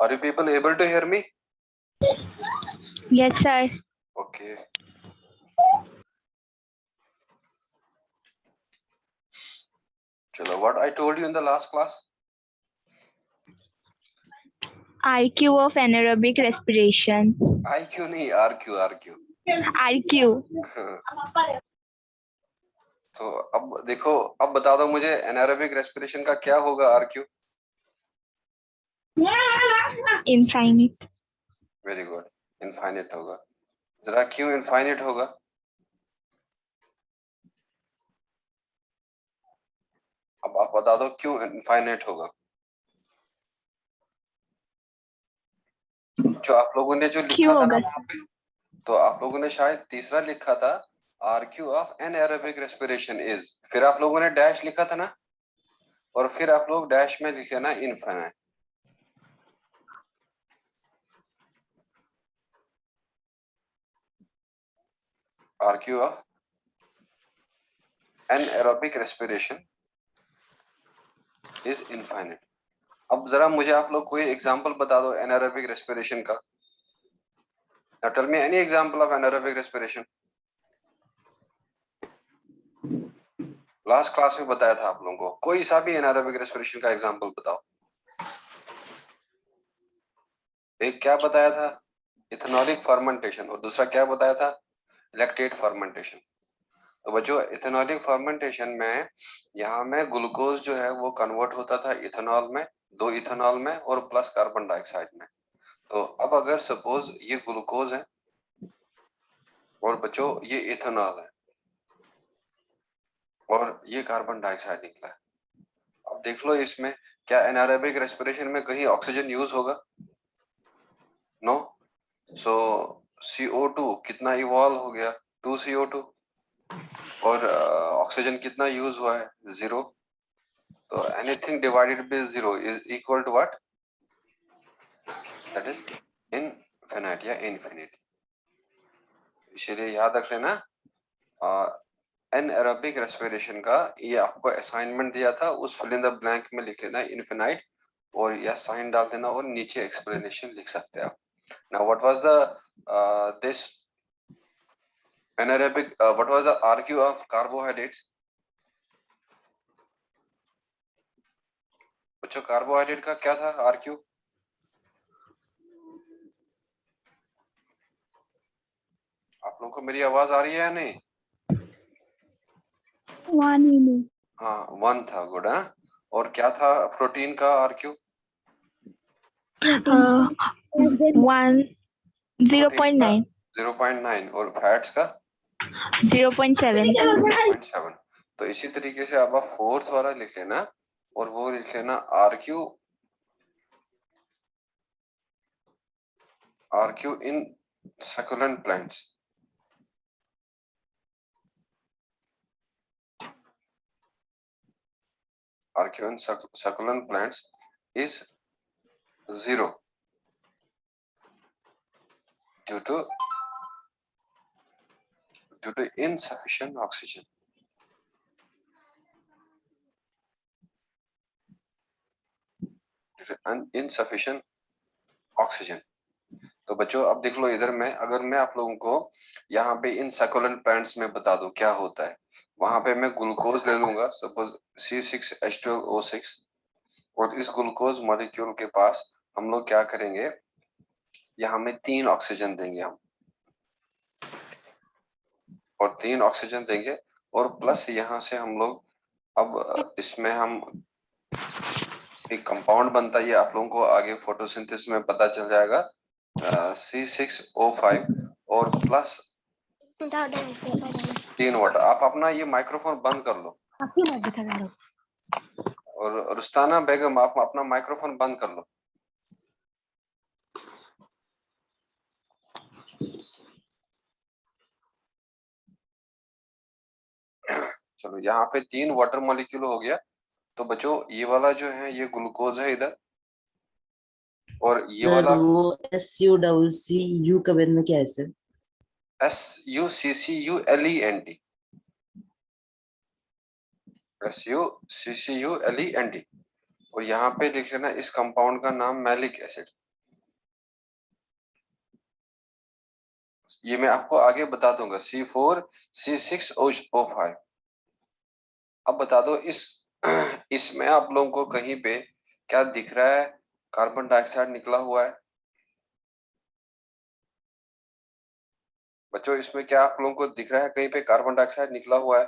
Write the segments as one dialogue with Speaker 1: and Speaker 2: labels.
Speaker 1: Are you people able to hear me?
Speaker 2: Yes, sir.
Speaker 1: Okay. Chalo, what I told you in the last class?
Speaker 2: IQ of anaerobic respiration.
Speaker 1: IQ नहीं, RQ, RQ.
Speaker 2: RQ.
Speaker 1: तो अब देखो, अब बता दो मुझे anaerobic respiration का क्या होगा RQ?
Speaker 2: Infinite.
Speaker 1: Very good, infinite होगा. जरा क्यों इनफाइनाइट होगा? अब आप बता दो क्यों इनफाइनाइट होगा. जो आप लोगों ने जो लिखा था ना वहां पे, तो आप लोगों ने शायद तीसरा लिखा था, RQ of anaerobic respiration is, फिर आप लोगों ने डैश लिखा था ना, और फिर आप लोग डैश में लिखे ना infinite. RQ of anaerobic respiration is infinite. अब जरा मुझे आप लोग कोई एग्जांपल बता दो एनारोबिक रेस्पिरेशन का. Now tell me any example of anaerobic respiration. Last class में बताया था आप लोगों को, कोई सा भी एनारोबिक रेस्पिरेशन का एग्जांपल बताओ. एक क्या बताया था, इथेनॉलिक फर्मेंटेशन, और दूसरा क्या बताया था, लैक्टेट फर्मेंटेशन. तो बच्चों इथेनॉलिक फर्मेंटेशन में यहाँ में ग्लूकोज जो है वो कन्वर्ट होता था इथेनॉल में, दो इथेनॉल में और प्लस कार्बन डाइऑक्साइड में. तो अब अगर सपोज ये ग्लूकोज है और बच्चों ये इथेनॉल है और ये कार्बन डाइऑक्साइड निकला है. अब देख लो इसमें क्या एनारोबिक रेस्पिरेशन में कहीं ऑक्सीजन यूज होगा? नो. सो CO2 कितना इवॉल्व हो गया, 2CO2, और ऑक्सीजन कितना यूज हुआ है, 0. तो anything divided by 0 is equal to what? That is infinite या इनफिनिट. इसीलिए याद रख लेना, एनारोबिक रेस्पिरेशन का ये आपको असाइनमेंट दिया था, उस फिल इन द ब्लैंक में लिख लेना इनफिनाइट, और या साइन डाल देना और नीचे एक्सप्लेनेशन लिख सकते हैं आप. Now what was the this anaerobic what was the RQ of carbohydrates? बच्चों कार्बोहाइड्रेट का क्या था RQ? आप लोगों को मेरी आवाज आ रही है या नहीं?
Speaker 2: 1
Speaker 1: हाँ 1 था. गुड. हाँ, और क्या था प्रोटीन का RQ?
Speaker 2: 1 0.9.
Speaker 1: 0.9. और फैट्स का
Speaker 2: 0.7.
Speaker 1: 0.7. तो इसी तरीके से अब आप फोर्थ वाला लिख लेना, और वो लिख लेना RQ in succulent plants. RQ in succulent plants is 0 due to insufficient oxygen. Insufficient oxygen. तो बच्चों अब देख लो इधर में, अगर मैं आप लोगों को यहाँ पे इन सकुलेंट प्लांट्स में बता दूं क्या होता है, वहां पे मैं ग्लूकोज ले लूंगा सपोज C6H12O6, और इस ग्लूकोज मॉलिक्यूल के पास हम लोग क्या करेंगे, यहाँ में 3 ऑक्सीजन देंगे हम, और 3 ऑक्सीजन देंगे, और प्लस यहाँ से हम लोग, अब इसमें हम एक कंपाउंड बनता है, ये आप लोगों को आगे फोटोसिंथेसिस में पता चल जाएगा, C6O5 और प्लस 3 वाटर. आप अपना ये माइक्रोफोन बंद कर लो, और रुस्ताना बेगम आप अपना माइक्रोफोन बंद कर लो. चलो यहाँ पे 3 वाटर मॉलिक्यूल हो गया. तो बच्चों ये वाला जो है ये ग्लूकोज है इधर, और ये
Speaker 3: सर
Speaker 1: वाला
Speaker 3: वो SUCCU का बाद में क्या है सर?
Speaker 1: SUCCULENT. SUCCULENT. और यहाँ पे लिख लेना इस कंपाउंड का नाम मैलिक एसिड. ये मैं आपको आगे बता दूंगा। C4C6O5। अब बता दो इसमें आप लोगों को कहीं पे क्या दिख रहा है? कार्बन डाइऑक्साइड निकला हुआ है बच्चों, इसमें क्या आप लोगों को दिख रहा है कहीं पे कार्बन डाइऑक्साइड निकला हुआ है?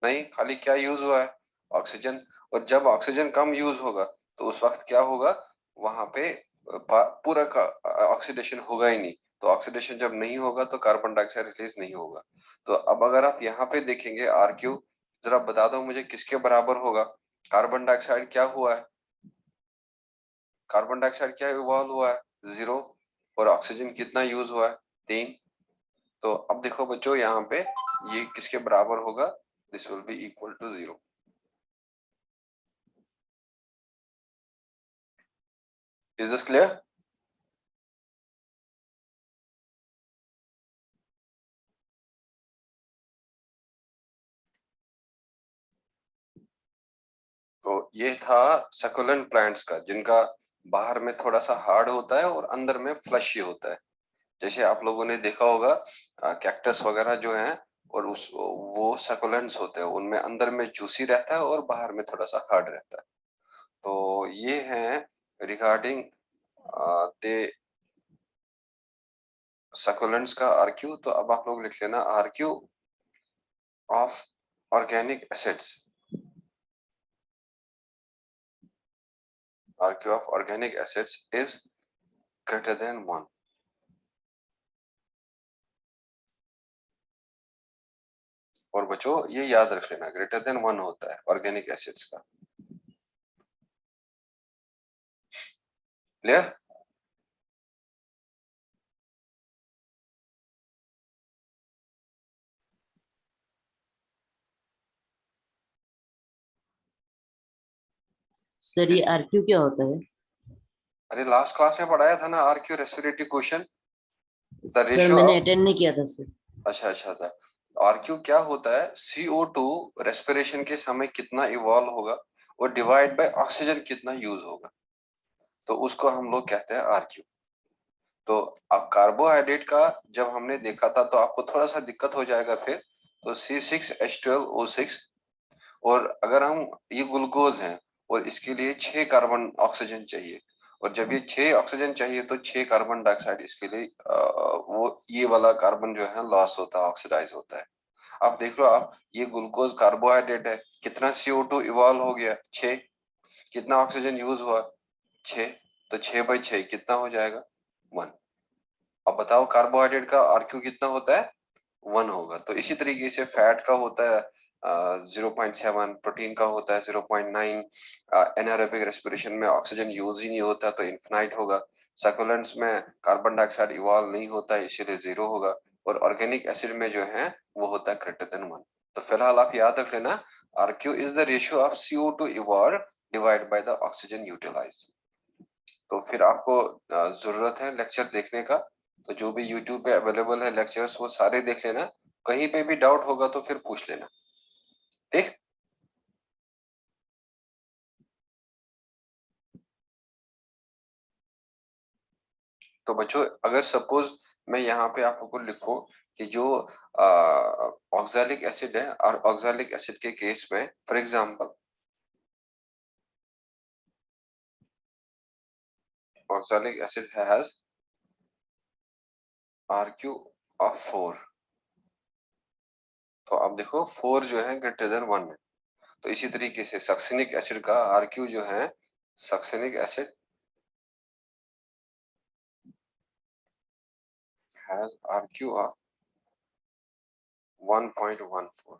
Speaker 1: नहीं, खाली क्या यूज हुआ है? ऑक्सीजन। और जब ऑक्सीजन कम यूज होगा तो उस वक्त क्या होगा? वहां पे पूरा का ऑक्सीडेशन होगा ही नहीं। तो ऑक्सीडेशन जब नहीं होगा तो कार्बन डाइऑक्साइड रिलीज नहीं होगा। तो अब अगर आप यहाँ पे देखेंगे RQ, जरा बता दो मुझे किसके बराबर होगा? कार्बन डाइऑक्साइड क्या हुआ है? कार्बन डाइऑक्साइड क्या इवॉल्व हुआ है? 0। और ऑक्सीजन कितना यूज हुआ है? 3। तो अब देखो बच्चों यहाँ पे ये किसके बराबर होगा? This will be equal to 0। Is this clear? तो ये था सक्युलेंट प्लांट्स का, जिनका बाहर में थोड़ा सा हार्ड होता है और अंदर में फ्लशी होता है। जैसे आप लोगों ने देखा होगा कैक्टस वगैरह जो हैं, और उस वो सक्युलेंट्स होते हैं, उनमें अंदर में जूसी रहता है और बाहर में थोड़ा सा हार्ड रहता है। तो ये है रिगार्डिंग दे सक्युलेंट्स का RQ। तो अब आप लोग लिख लेना RQ of organic acids. RQ of organic acids is greater than 1। और बच्चों ये याद रख लेना, ग्रेटर देन 1 होता है ऑर्गेनिक एसिड्स का। क्लियर?
Speaker 3: सर ये आरक्यू क्या होता है?
Speaker 1: अरे लास्ट क्लास में पढ़ाया था ना RQ respiratory question, the
Speaker 3: sir
Speaker 1: ratio
Speaker 3: मैंने
Speaker 1: ऑफ।
Speaker 3: अटेंड नहीं किया था सर।
Speaker 1: अच्छा था। RQ क्या होता है? CO2 रेस्पिरेशन के समय कितना इवॉल्व होगा और डिवाइड बाय ऑक्सीजन कितना यूज होगा, तो उसको हम लोग कहते हैं RQ। तो अब कार्बोहाइड्रेट का जब हमने देखा था तो आपको थोड़ा सा दिक्कत हो जाएगा फिर। तो C6H12O6। और अगर हम ये ग्लूकोज है और इसके लिए 6 कार्बन ऑक्सीजन चाहिए, और जब ये 6 ऑक्सीजन चाहिए तो 6 कार्बन डाइऑक्साइड इसके लिए वो ये वाला कार्बन जो है लॉस होता है, ऑक्सीडाइज होता है। आप देख लो, आप ये ग्लूकोज कार्बोहाइड्रेट है, कितना CO2 इवॉल्व हो गया? 6। कितना ऑक्सीजन यूज हुआ? 6। तो 6/6 कितना हो जाएगा? 1। अब बताओ कार्बोहाइड्रेट का RQ कितना होता है? 1 होगा। तो इसी तरीके से फैट का होता है 0.7, प्रोटीन का होता है 0.9। एनारोबिक रेस्पिरेशन में ऑक्सीजन यूज ही नहीं होता तो इन्फिनाइट होगा। सक्युलेंट्स में कार्बन डाइऑक्साइड इवॉल्व नहीं होता है इसीलिए 0 होगा। और ऑर्गेनिक एसिड में जो है वो होता है ग्रेटर देन 1। तो फिलहाल आप याद रख लेना, RQ is the ratio of CO2 evolve divide by the oxygen utilised. तो फिर आपको जरूरत है लेक्चर देखने का, तो जो भी यूट्यूब पे अवेलेबल है लेक्चर्स वो सारे देख लेना। कहीं पे भी डाउट होगा तो फिर पूछ लेना, ठीक? तो बच्चों अगर सपोज मैं यहाँ पे आप लोगों को लिखूं कि जो ऑक्सैलिक एसिड है, और ऑक्सैलिक एसिड के केस में for example oxalic acid has RQ of 4। तो अब देखो 4 जो है ग्रेटर देन 1 है। तो इसी तरीके से सक्सिनिक एसिड का RQ जो है, succinic acid has RQ of 1.14।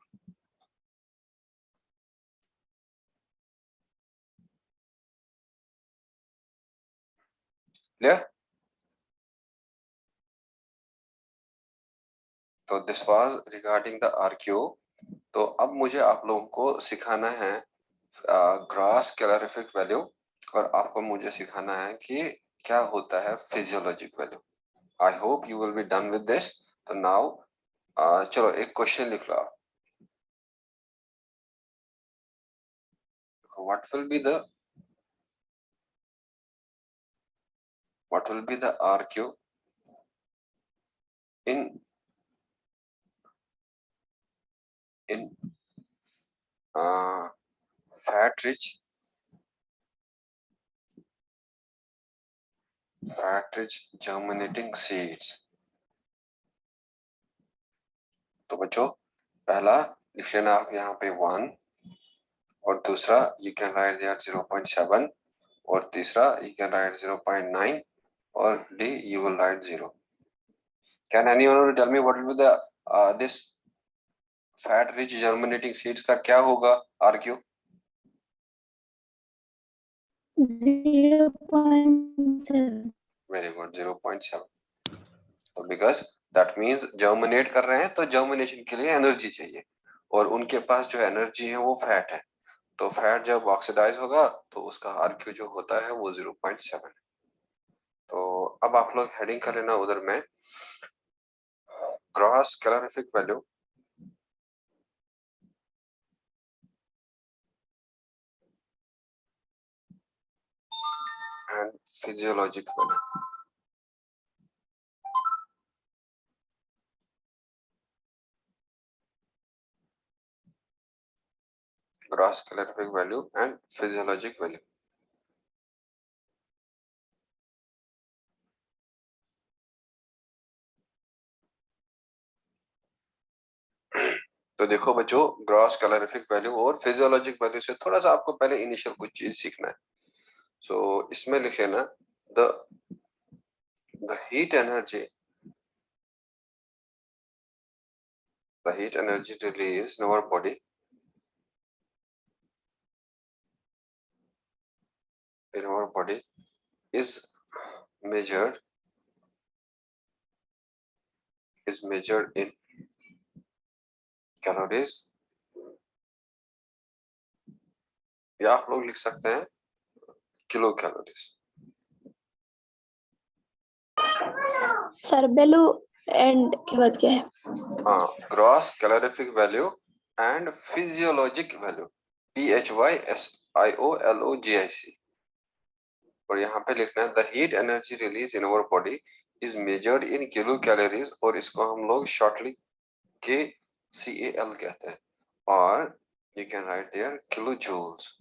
Speaker 1: Clear? तो this was regarding the RQ। तो अब मुझे आप लोगों को सिखाना है ग्रॉस कैलोरीफिक वैल्यू, और आपको मुझे सिखाना है कि क्या होता है physiologic value. I hope you will be done with this. तो नाउ चलो एक क्वेश्चन लिख लो आप। What will be the what will be the RQ in fat rich germinating seeds। तो बच्चों पहला लिख लेना आप यहाँ पे 1, और दूसरा यू कैन राइट देयर 0.7, और तीसरा यू कैन राइट 0.9, और D you will write 0। Can anyone tell me what will be the this fat rich germinating seeds का क्या होगा आरक्यू?
Speaker 2: 0.7.
Speaker 1: Very good, 0.7। तो बिकॉज दैट मीन्स जर्मिनेट कर रहे हैं तो जर्मिनेशन के लिए एनर्जी चाहिए, और उनके पास जो एनर्जी है वो फैट है। तो फैट जब ऑक्सीडाइज होगा तो उसका आरक्यू जो होता है वो 0.7 है। तो अब आप लोग हेडिंग कर लेना उधर में gross calorific value and physiologic value. Gross calorific value and physiologic value. तो देखो बच्चों, ग्रॉस कैलोरीफिक वैल्यू और फिजियोलॉजिक वैल्यू से थोड़ा सा आपको पहले इनिशियल कुछ चीज सीखना है। सो इसमें लिख लेना the heat energy released in our body is measured in calories, या आप लोग लिख सकते हैं kilo calories.
Speaker 2: Sir value and के बाद क्या है?
Speaker 1: हाँ, gross calorific value and physiologic value, PHYSIOLOGIC। और यहाँ पे लिखना है the heat energy release in our body is measured in kilo calories, और इसको हम लोग शॉर्टली KCAL कहते हैं, और you can write there kilo joules.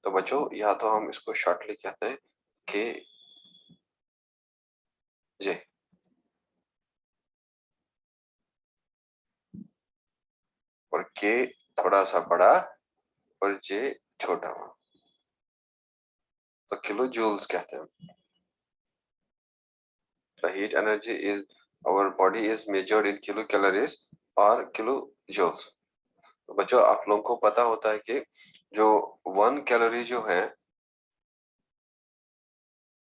Speaker 1: तो बच्चों या तो हम इसको शॉर्टली कहते हैं KJ, और K थोड़ा सा बड़ा और J छोटा हुआ, तो किलो जूल्स कहते हैं। The heat energy is our body is measured in kilo calories और किलो जूल्स। तो बच्चों आप लोगों को पता होता है कि जो 1 कैलोरी जो है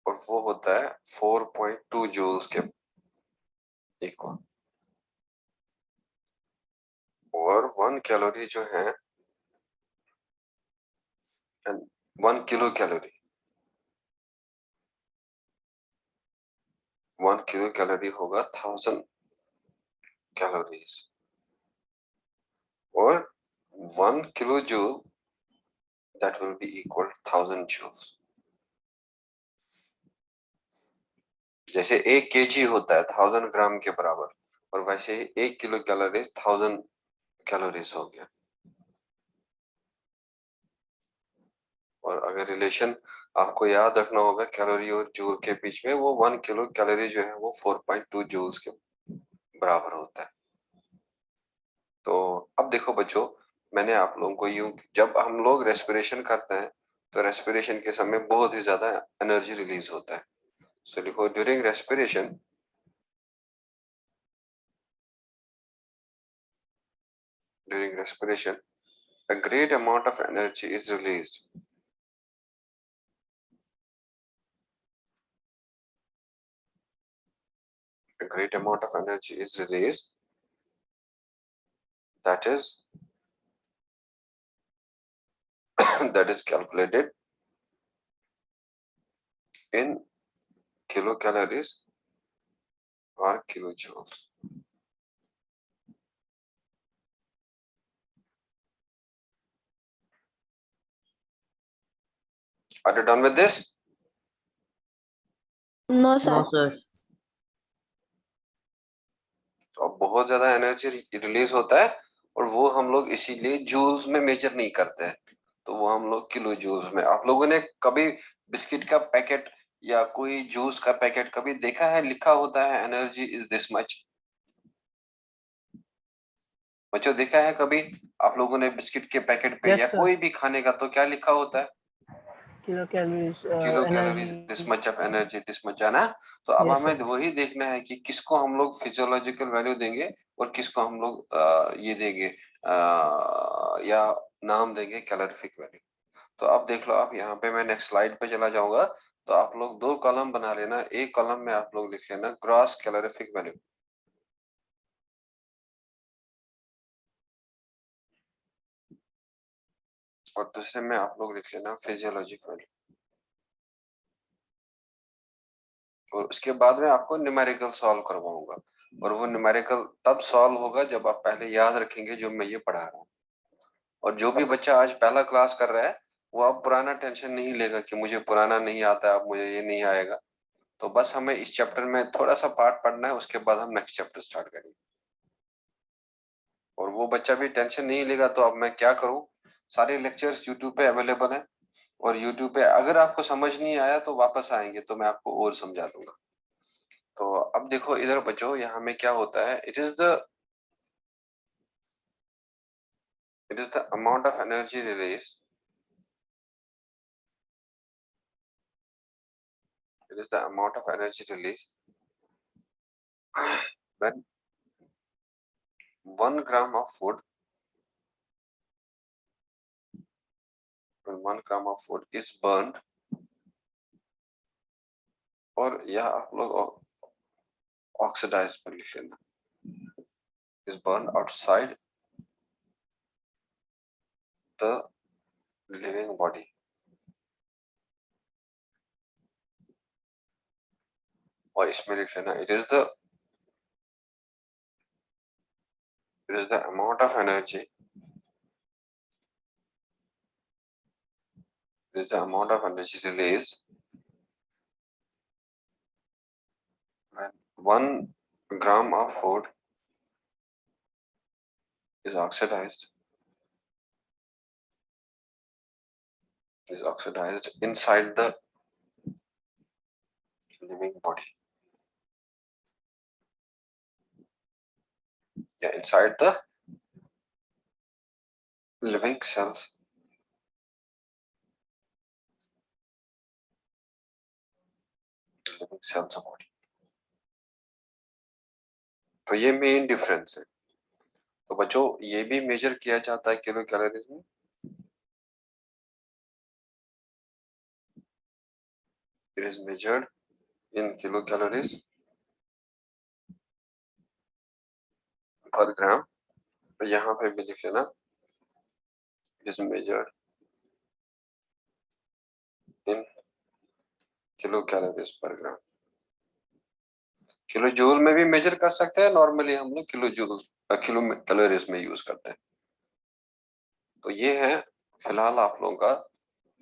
Speaker 1: और वो होता है 4.2 जूल्स के इक्वल, और 1 कैलोरी जो है 1 किलो कैलोरी, 1 किलो कैलोरी होगा 1000 कैलोरीज, और 1 kilo joule that will be equal 1000 joules. जैसे 1 केजी होता है 1000 ग्राम के बराबर, और वैसे ही 1 किलो कैलोरीज 1000 कैलोरीज हो गया। और अगर रिलेशन आपको याद रखना होगा कैलोरी और जूल के बीच में, वो 1 किलो कैलोरी जो है वो 4.2 जूल्स के बराबर होता है। तो अब देखो बच्चों, मैंने आप लोगों को यूं, जब हम लोग रेस्पिरेशन करते हैं तो रेस्पिरेशन के समय बहुत ही ज्यादा एनर्जी रिलीज होता है। सो लिखो during respiration a great amount of energy is released. A great amount of energy is released, that is that is calculated in kilocalories or kilojoules. Are you done with this?
Speaker 2: No
Speaker 3: no
Speaker 2: sir.
Speaker 3: Sir.
Speaker 1: तो अब बहुत ज्यादा energy release होता है और वो हम लोग इसीलिए जूल्स में मेजर नहीं करते हैं, तो वो हम लोग किलो जूल्स में। आप लोगों ने कभी बिस्किट का पैकेट या कोई जूस का पैकेट कभी देखा है लिखा होता है एनर्जी इज दिस मच? बच्चों देखा है कभी आप लोगों ने बिस्किट के पैकेट पे
Speaker 4: Yes,
Speaker 1: या
Speaker 4: sir.
Speaker 1: कोई भी खाने का तो क्या लिखा होता है?
Speaker 4: Kilocalories,
Speaker 1: kilo
Speaker 4: energy.
Speaker 1: Calories this much of energy this much, है ना? तो अब
Speaker 4: Yes,
Speaker 1: हमें
Speaker 4: sir.
Speaker 1: वही देखना है कि किसको हम लोग फिजियोलॉजिकल वैल्यू देंगे और किसको हम लोग ये देंगे या नाम देंगे कैलोरीफिक वैल्यू। तो अब देख लो, आप यहाँ पे मैं नेक्स्ट स्लाइड पे चला जाऊंगा, तो आप लोग दो कॉलम बना लेना। एक कॉलम में आप लोग लिख लेना ग्रॉस कैलोरीफिक वैल्यू, और दूसरे में आप लोग लिख लेना फिजियोलॉजिक वैल्यू। और उसके बाद में आपको न्यूमेरिकल सॉल्व करवाऊंगा, और वो न्यूमेरिकल तब सॉल्व होगा जब आप पहले याद रखेंगे जो मैं ये पढ़ा रहा हूँ। और जो भी बच्चा आज पहला क्लास कर रहा है वो अब पुराना टेंशन नहीं लेगा कि मुझे पुराना नहीं आता, अब मुझे ये नहीं आएगा। तो बस हमें इस चैप्टर में थोड़ा सा पार्ट पढ़ना है, उसके बाद हम नेक्स्ट चैप्टर स्टार्ट करेंगे। और वो बच्चा भी टेंशन नहीं लेगा। तो अब मैं क्या करूं, सारे लेक्चर्स यूट्यूब पे अवेलेबल हैं, और यूट्यूब पे अगर आपको समझ नहीं आया तो वापस आएंगे तो मैं आपको और समझा दूंगा। तो अब देखो इधर बच्चों, यहाँ में क्या होता है, it is the amount of energy released, it is the amount of energy released when 1 gram of food, when 1 gram of food is burned, और यह आप लोग ऑक्सीडाइज पर लिख लेना, is burned outside the living body। और इसमें लिख लेना it is the amount of energy, it is the amount of energy released when 1 gram of food is oxidized inside the living body, yeah, inside the living cells, living cells of body। तो ये main difference है। तो बच्चों ये भी major किया जाता है किलो कैलोरीज में। It is measured in kilocalories per gram। तो यहाँ पे भी लिख लेना it is measured in kilocalories per gram। Kilo joule में भी मेजर कर सकते हैं, नॉर्मली हम लोग किलो जूल किलो कैलोरीज में यूज करते हैं। तो ये है फिलहाल आप लोगों का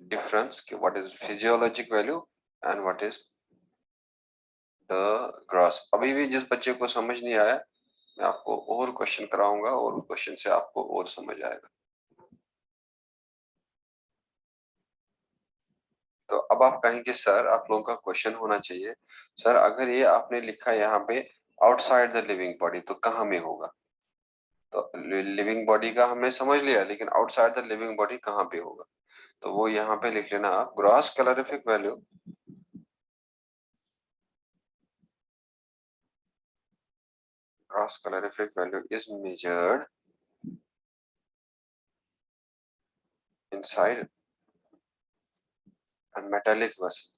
Speaker 1: डिफरेंस कि what is physiologic value and what is the gross. अभी भी जिस बच्चे को समझ नहीं आया मैं आपको और क्वेश्चन कराऊंगा, और क्वेश्चन से आपको और समझ आएगा। तो अब आप कहेंगे सर आप लोगों का क्वेश्चन होना चाहिए, सर अगर ये आपने लिखा है यहाँ पे आउटसाइड द लिविंग बॉडी तो कहाँ में होगा? तो लिविंग बॉडी का हमने समझ लिया, लेकिन आउटसाइड द लिविंग बॉडी कहाँ पे होगा? तो वो यहाँ पे लिख लेना आप gross calorific value, gross calorific value is measured inside a metallic vessel,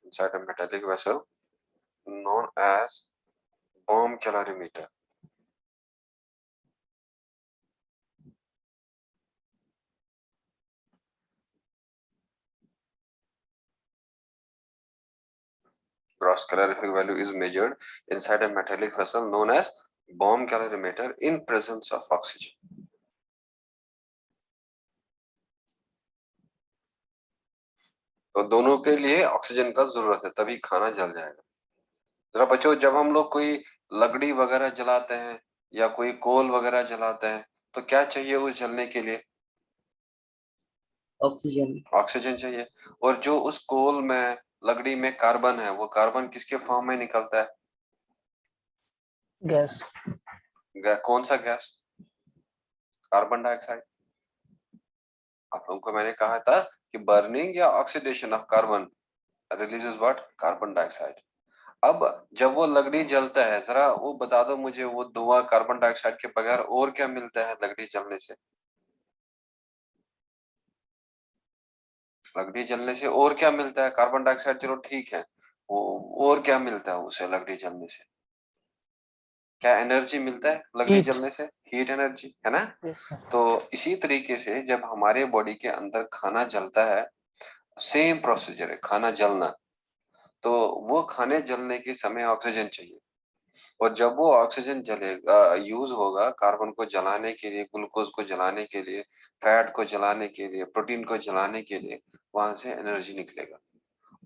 Speaker 1: inside a metallic vessel known as bomb calorimeter। Gross calorific value is measured inside a metallic vessel known as bomb calorimeter in presence of oxygen। तो दोनों के लिए oxygen का जरूरत है, तभी खाना जल जाएगा। जरा बच्चों, जब हम लोग कोई लकड़ी वगैरह जलाते हैं या कोई कोल वगैरह जलाते हैं तो क्या चाहिए उस जलने के लिए?
Speaker 3: ऑक्सीजन।
Speaker 1: ऑक्सीजन चाहिए। और जो उस कोल में, लकड़ी में कार्बन है, वो कार्बन किसके फॉर्म में निकलता है?
Speaker 4: गैस।
Speaker 1: कौन सा गैस? Carbon dioxide. आप लोगों को मैंने कहा था कि बर्निंग या oxidation of carbon releases what? Carbon dioxide. अब जब वो लकड़ी जलता है, जरा वो बता दो मुझे, वो धुआं कार्बन डाइऑक्साइड के बगैर और क्या मिलता है लकड़ी जलने से? लकड़ी जलने से और क्या मिलता है? कार्बन डाइऑक्साइड चलो ठीक है, वो और क्या मिलता है उसे लकड़ी जलने से? क्या एनर्जी मिलता है लकड़ी
Speaker 4: हीट।
Speaker 1: जलने से? हीट एनर्जी, है ना?
Speaker 4: Yes sir.
Speaker 1: तो इसी तरीके से जब हमारे बॉडी के अंदर खाना जलता है, सेम प्रोसीजर है खाना जलना। तो वो खाने जलने के समय ऑक्सीजन चाहिए, और जब वो ऑक्सीजन जलेगा, यूज होगा कार्बन को जलाने के लिए, ग्लूकोज को जलाने के लिए, फैट को जलाने के लिए, प्रोटीन को जलाने के लिए, वहां से एनर्जी निकलेगा,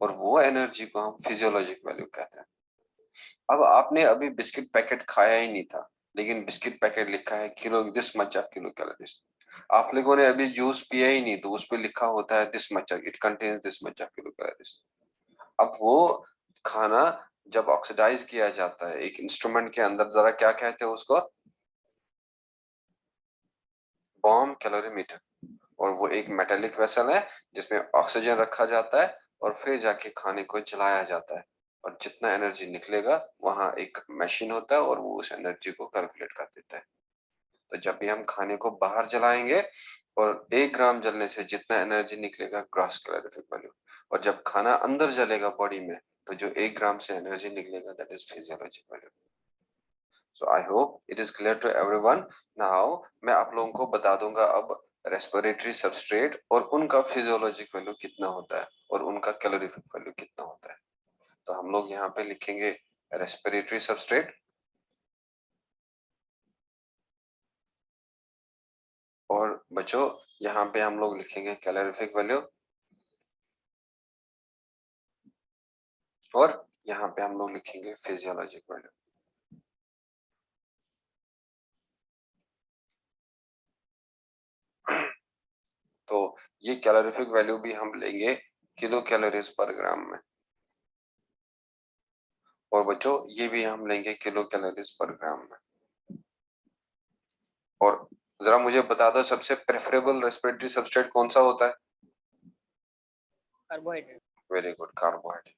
Speaker 1: और वो एनर्जी को हम फिजियोलॉजिक वैल्यू कहते हैं। अब आपने अभी बिस्किट पैकेट खाया ही नहीं था, लेकिन बिस्किट पैकेट लिखा है kilo this much of kilo calories. आप लोगों ने अभी जूस पिया ही नहीं, तो उस पर लिखा होता है this much, it contains this much of kilo calories. अब वो खाना जब ऑक्सीडाइज किया जाता है एक इंस्ट्रूमेंट के अंदर, जरा क्या कहते हैं उसको? Bomb calorimeter. और वो एक मेटेलिक वेसल है जिसमें ऑक्सीजन रखा जाता है, और फिर जाके खाने को जलाया जाता है, और जितना एनर्जी निकलेगा वहां एक मशीन होता है, और वो उस एनर्जी को कैलकुलेट कर देता है। तो जब भी हम खाने को बाहर जलाएंगे, और 1 ग्राम जलने से जितना एनर्जी निकलेगा, ग्रॉस कैलोरीफिक वैल्यू। और जब खाना अंदर जलेगा बॉडी में, तो जो 1 ग्राम से एनर्जी निकलेगा, that is physiologic value. So I hope it is clear to everyone. Now मैं आप लोगों को बता दूंगा अब रेस्पिरेटरी सबस्ट्रेट और उनका फिजियोलॉजिक वैल्यू कितना होता है, और उनका कैलोरीफिक वैल्यू कितना होता है। तो हम लोग यहाँ पे लिखेंगे रेस्पिरेटरी सबस्ट्रेट, और बच्चों यहाँ पे हम लोग लिखेंगे कैलोरीफिक वैल्यू, और यहाँ पे हम लोग लिखेंगे फिजियोलॉजिक वैल्यू। तो ये कैलोरीफिक वैल्यू भी हम लेंगे किलो कैलोरीज पर ग्राम में, और बच्चों ये भी हम लेंगे किलो कैलोरीज पर ग्राम में। और जरा मुझे बता दो, सबसे प्रेफरेबल रेस्पिरेटरी सबस्ट्रेट कौन सा होता है?
Speaker 4: कार्बोहाइड्रेट।
Speaker 1: Very good, carbohydrate.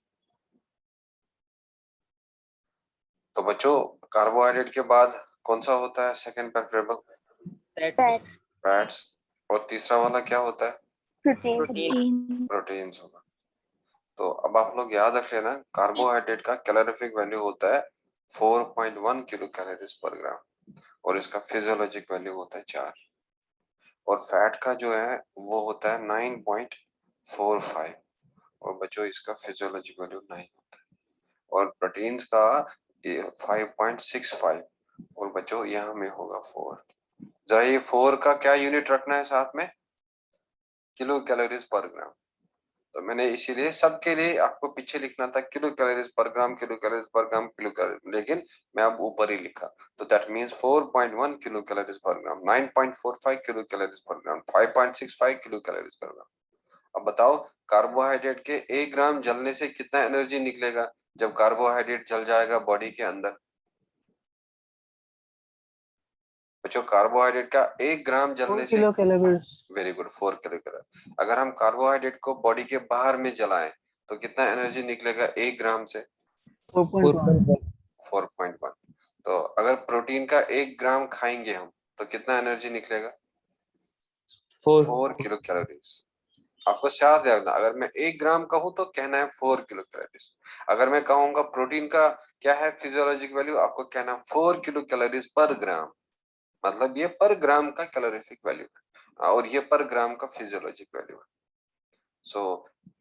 Speaker 1: तो बच्चों कार्बोहाइड्रेट के बाद कौन सा होता है सेकंड प्रेफरेबल?
Speaker 4: फैट।
Speaker 1: फैट्स। और तीसरा वाला क्या होता है?
Speaker 4: प्रोटीन।
Speaker 2: प्रोटीन।
Speaker 1: प्रोटीन्स होगा। तो अब आप लोग याद रख लेना, कार्बोहाइड्रेट का कैलोरीफिक वैल्यू होता है 4.1 किलो कैलोरीज पर ग्राम, और इसका फिजियोलॉजिक वैल्यू होता है 4। और फैट का जो है वो होता है 9.45, और बच्चों इसका फिजियोलॉजिक वैल्यू 9 होता है। और प्रोटीन्स का 5.65, और बच्चों यहाँ में होगा 4। जरा ये 4 का क्या यूनिट रखना है साथ में? किलो कैलोरीज पर ग्राम। तो मैंने इसीलिए सबके लिए आपको पीछे लिखना था किलो कैलोरीज पर ग्राम, किलो कैलोरीज पर ग्राम, किलो कैलोरीज, लेकिन मैं अब ऊपर ही लिखा। तो दैट मींस 4.1 किलो कैलोरीज पर ग्राम, 9.45 किलो कैलोरीज पर ग्राम, 5.65 किलो कैलोरीज पर ग्राम। अब बताओ कार्बोहाइड्रेट के 1 ग्राम जलने से कितना एनर्जी निकलेगा जब कार्बोहाइड्रेट जल जाएगा बॉडी के अंदर? बच्चों कार्बोहाइड्रेट का 1 ग्राम
Speaker 4: 4
Speaker 1: जलने से,
Speaker 4: kilo calories.
Speaker 1: Very good, 4 kilo calorie. अगर हम कार्बोहाइड्रेट को बॉडी के बाहर में जलाएं तो कितना एनर्जी निकलेगा 1 ग्राम से?
Speaker 4: 4.1।
Speaker 1: 4.1। तो अगर प्रोटीन का 1 ग्राम खाएंगे हम तो कितना एनर्जी निकलेगा? 4 किलो कैलोरीज। आपको याद रखना, अगर मैं 1 ग्राम कहूं तो कहना है 4 किलो कैलोरीज। अगर मैं कहूंगा प्रोटीन का क्या है फिजियोलॉजिक वैल्यू, आपको कहना है 4 किलो कैलोरीज पर ग्राम। मतलब ये पर ग्राम का कैलोरीफिक वैल्यू है, और ये पर ग्राम का फिजियोलॉजिक वैल्यू है। सो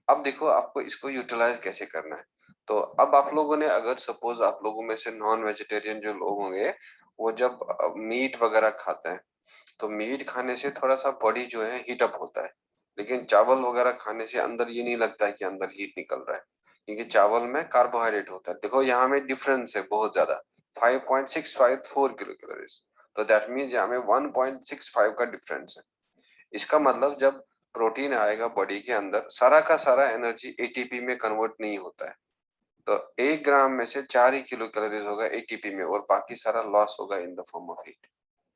Speaker 1: अब देखो आपको इसको यूटिलाइज कैसे करना है। तो अब आप लोगों ने, अगर सपोज आप लोगों में से नॉन वेजिटेरियन जो लोग होंगे, वो जब मीट वगैरह खाते हैं, तो मीट खाने से थोड़ा सा बॉडी जो है हीट अप होता है, लेकिन चावल वगैरह खाने से अंदर ये नहीं लगता है कि अंदर हीट निकल रहा है, क्योंकि चावल में कार्बोहाइड्रेट होता है। देखो यहाँ में डिफरेंस है बहुत ज्यादा, 5.654 किलो कैलोरीज, तो दैट मीन्स यहाँ में 1.65 का डिफरेंस है। इसका मतलब जब प्रोटीन आएगा बॉडी के अंदर, सारा का सारा एनर्जी एटीपी में कन्वर्ट नहीं होता है, तो 1 ग्राम में से 4 ही किलो कैलोरीज होगा एटीपी में, और बाकी सारा लॉस होगा in the form of heat.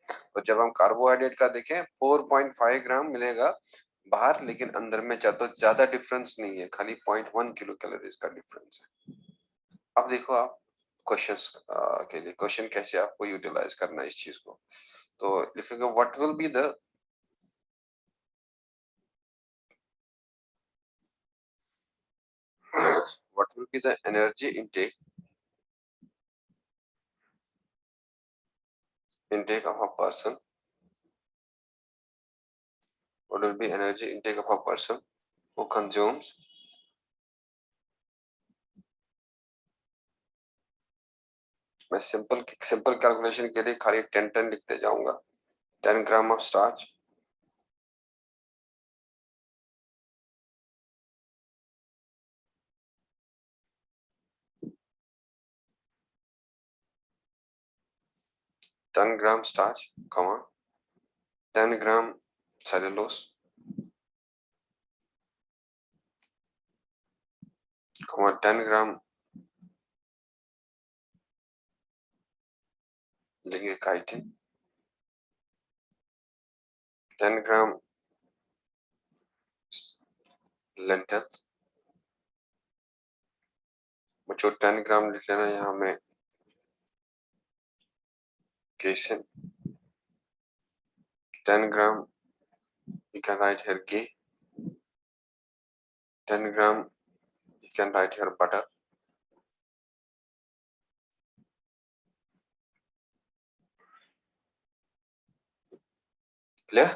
Speaker 1: तो जब हम कार्बोहाइड्रेट का देखें 4.5 ग्राम मिलेगा बाहर, लेकिन अंदर में तो ज्यादा डिफरेंस नहीं है, खाली 0.1 किलो कैलोरीज का डिफरेंस है। अब देखो आप क्वेश्चंस के लिए क्वेश्चन कैसे आपको यूटिलाइज करना है इस चीज को, तो लिखेगा what will be the what will be the energy intake of a person, what will be energy intake of a person who consumes मैं सिंपल कैलकुलेशन के लिए खाली 10 लिखते जाऊंगा। 10 gram of starch, ten gram starch, 10 gram cellulose, 10 ग्राम लेंगे chitin, 10 ग्राम lentils, बच्चों 10 ग्राम लिख लेना यहाँ में casein, 10 gram you can write here ghee, 10 gram you can write here butter, clear?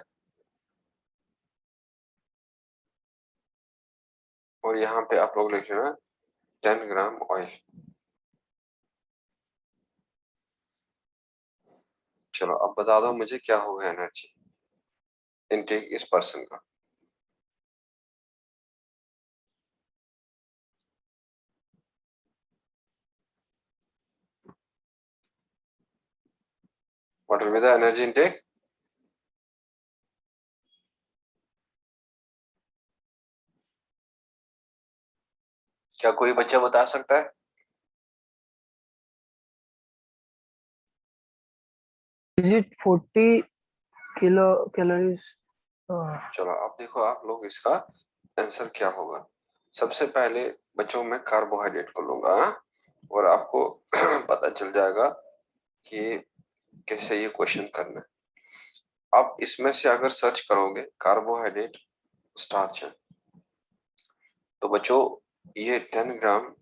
Speaker 1: और यहाँ पे आप लोग लिख लेना 10 ग्राम ऑयल। चलो अब बता दो मुझे क्या होगा एनर्जी इनटेक इस पर्सन का। What will be the energy intake? क्या कोई बच्चा बता सकता है?
Speaker 5: Is it 40 calories?
Speaker 1: चलो अब देखो आप लोग इसका आंसर क्या होगा। सबसे पहले बच्चों मैं कार्बोहाइड्रेट को लूंगा, हाँ? और आपको पता चल जाएगा कि कैसे ये क्वेश्चन करना है। आप इसमें से अगर सर्च करोगे कार्बोहाइड्रेट स्टार्च है, तो बच्चों ये 10 ग्राम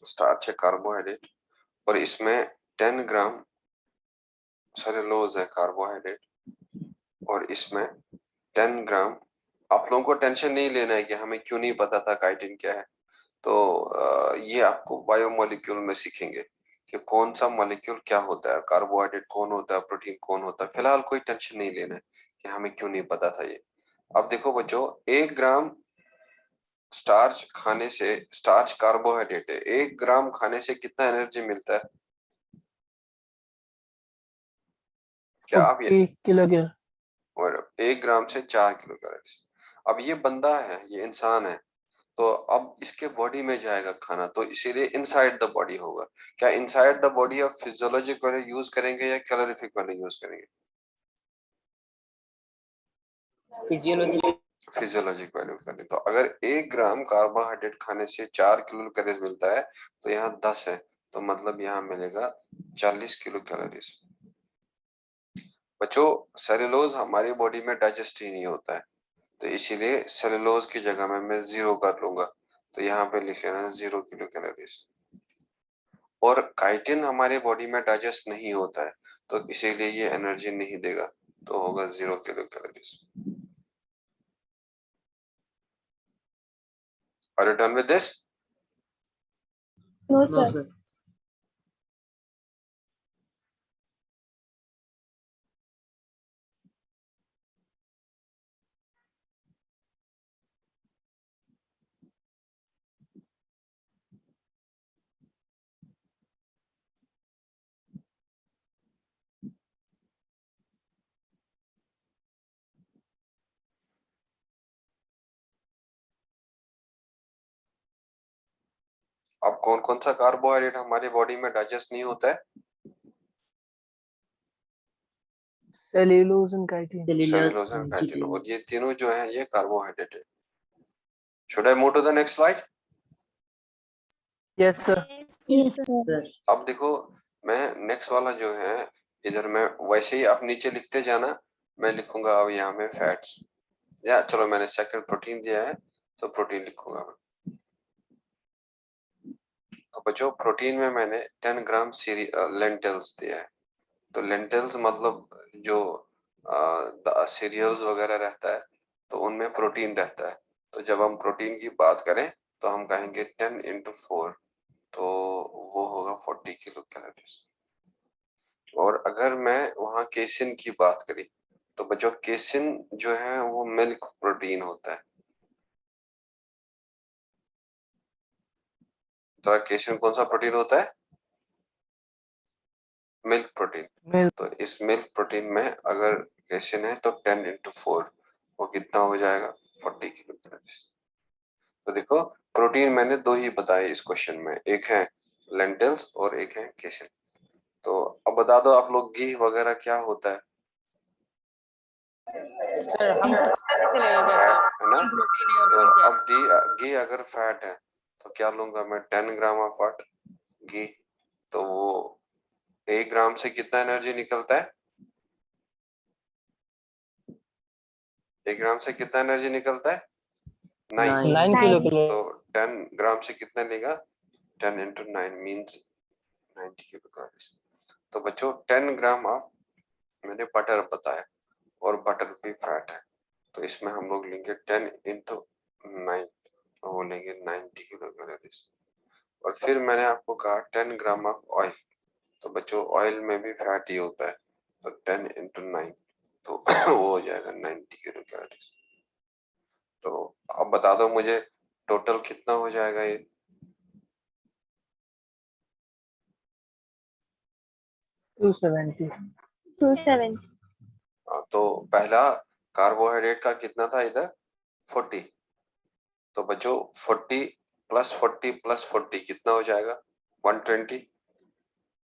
Speaker 1: स्टार्च है कार्बोहाइड्रेट, और इसमें 10 ग्राम सेलुलोज है कार्बोहाइड्रेट, और इसमें 10 ग्राम, आप लोगों को टेंशन नहीं लेना है कि हमें क्यों नहीं पता था काइटिन क्या है, तो ये आपको बायोमोलिक्यूल में सीखेंगे कि कौन सा मॉलिक्यूल क्या होता है, कार्बोहाइड्रेट कौन होता है, प्रोटीन कौन होता है। फिलहाल कोई टेंशन नहीं लेना है कि हमें क्यों नहीं पता था ये। अब देखो बच्चों 1 ग्राम स्टार्च खाने से, स्टार्च कार्बोहाइड्रेट है, 1 ग्राम खाने से कितना एनर्जी मिलता है? क्या आप ये
Speaker 5: 40 किलो।
Speaker 1: और 1 ग्राम से 4 किलो कैलोरीज। अब ये बंदा है, ये इंसान है, तो अब इसके बॉडी में जाएगा खाना, तो इसीलिए इनसाइड द बॉडी होगा। क्या इनसाइड द बॉडी आप फिजियोलॉजिक वाले यूज करेंगे या कैलोरीफिक वाले यूज करेंगे? फिजियोलॉजिक वैल्यू करें, तो अगर 1 ग्राम कार्बोहाइड्रेट खाने से 4 किलो कैलोरीज मिलता है, तो यहाँ 10 है, तो मतलब यहाँ मिलेगा 40 किलो कैलोरीज। बच्चों सेलुलोज हमारी बॉडी में डाइजेस्ट ही नहीं होता है, तो इसीलिए सेलुलोज की जगह में मैं 0 कर लूंगा, तो यहाँ पे लिख लेना 0 किलो कैलोरीज। और काइटिन हमारे बॉडी में डाइजेस्ट नहीं होता है, तो इसीलिए ये एनर्जी नहीं देगा, तो होगा 0 kilo calories. Are you done with this?
Speaker 2: No,
Speaker 3: No,
Speaker 2: sir.
Speaker 3: sir.
Speaker 1: अब कौन कौन सा कार्बोहाइड्रेट हमारी बॉडी में डाइजेस्ट नहीं होता है?
Speaker 5: Cellulose and chitin.
Speaker 1: Cellulose and chitin, और ये तीनों जो है ये कार्बोहाइड्रेट है। Should I move to the next slide?
Speaker 5: Yes sir.
Speaker 2: Yes, sir.
Speaker 3: Sir
Speaker 1: अब देखो, मैं नेक्स्ट वाला जो है इधर मैं वैसे ही आप नीचे लिखते जाना, मैं लिखूंगा अब यहाँ में फैट्स, या चलो मैंने सेकंड प्रोटीन दिया है तो प्रोटीन लिखूंगा मैं। तो बच्चों प्रोटीन में मैंने 10 ग्राम लेंटिल्स दिया है। तो लेंटिल्स मतलब जो सीरियल्स वगैरह रहता है तो उनमें प्रोटीन रहता है। तो जब हम प्रोटीन की बात करें तो हम कहेंगे 10 इंटू 4, तो वो होगा 40 किलो कैलोरीज। और अगर मैं वहाँ केसिन की बात करी तो बच्चों केसिन जो है वो मिल्क प्रोटीन होता है। तो केसिन कौन सा प्रोटीन होता है? Milk protein.
Speaker 5: मिल्क।
Speaker 1: तो इस मिल्क प्रोटीन में अगर केसिन है तो 10 इंटू 4 वो कितना हो जाएगा? 40 किलो कैलोरीज। तो देखो प्रोटीन मैंने दो ही बताए इस क्वेश्चन में, एक है लेंटिल्स और एक है केसिन। तो अब बता दो आप लोग घी वगैरह क्या होता है?
Speaker 6: सर हम से लगेगा सर,
Speaker 1: है ना?
Speaker 6: प्रोटीन और
Speaker 1: तो
Speaker 6: क्या?
Speaker 1: अब घी अगर फैट है तो क्या लूंगा मैं? 10 ग्राम ऑफ व्हाट? घी। तो वो 1 ग्राम से कितना एनर्जी निकलता है? 1 ग्राम से कितना एनर्जी निकलता है? 9।
Speaker 5: 9 किलो किलो।
Speaker 1: तो 10 ग्राम से कितना लेगा? 10 इंटू 9 मीन्स 90 किलो कैलोरीज। तो बच्चों 10 ग्राम ऑफ मैंने बटर बताया, और बटर भी फैट है, तो इसमें हम लोग लेंगे 10 इंटू 9, वो लेंगे 90 किलो कैलोरीज। और फिर मैंने आपको कहा 10 ग्राम ऑफ ऑयल, तो बच्चों ऑयल में भी फैट ही होता है, तो 10 इंटू 9 तो वो हो जाएगा 90 किलो कैलोरीज। तो अब बता दो मुझे टोटल कितना हो जाएगा ये?
Speaker 5: 270।
Speaker 4: 270.
Speaker 1: तो पहला कार्बोहाइड्रेट का कितना था इधर? 40। तो बच्चों 40 प्लस 40 प्लस 40 कितना हो जाएगा? 120,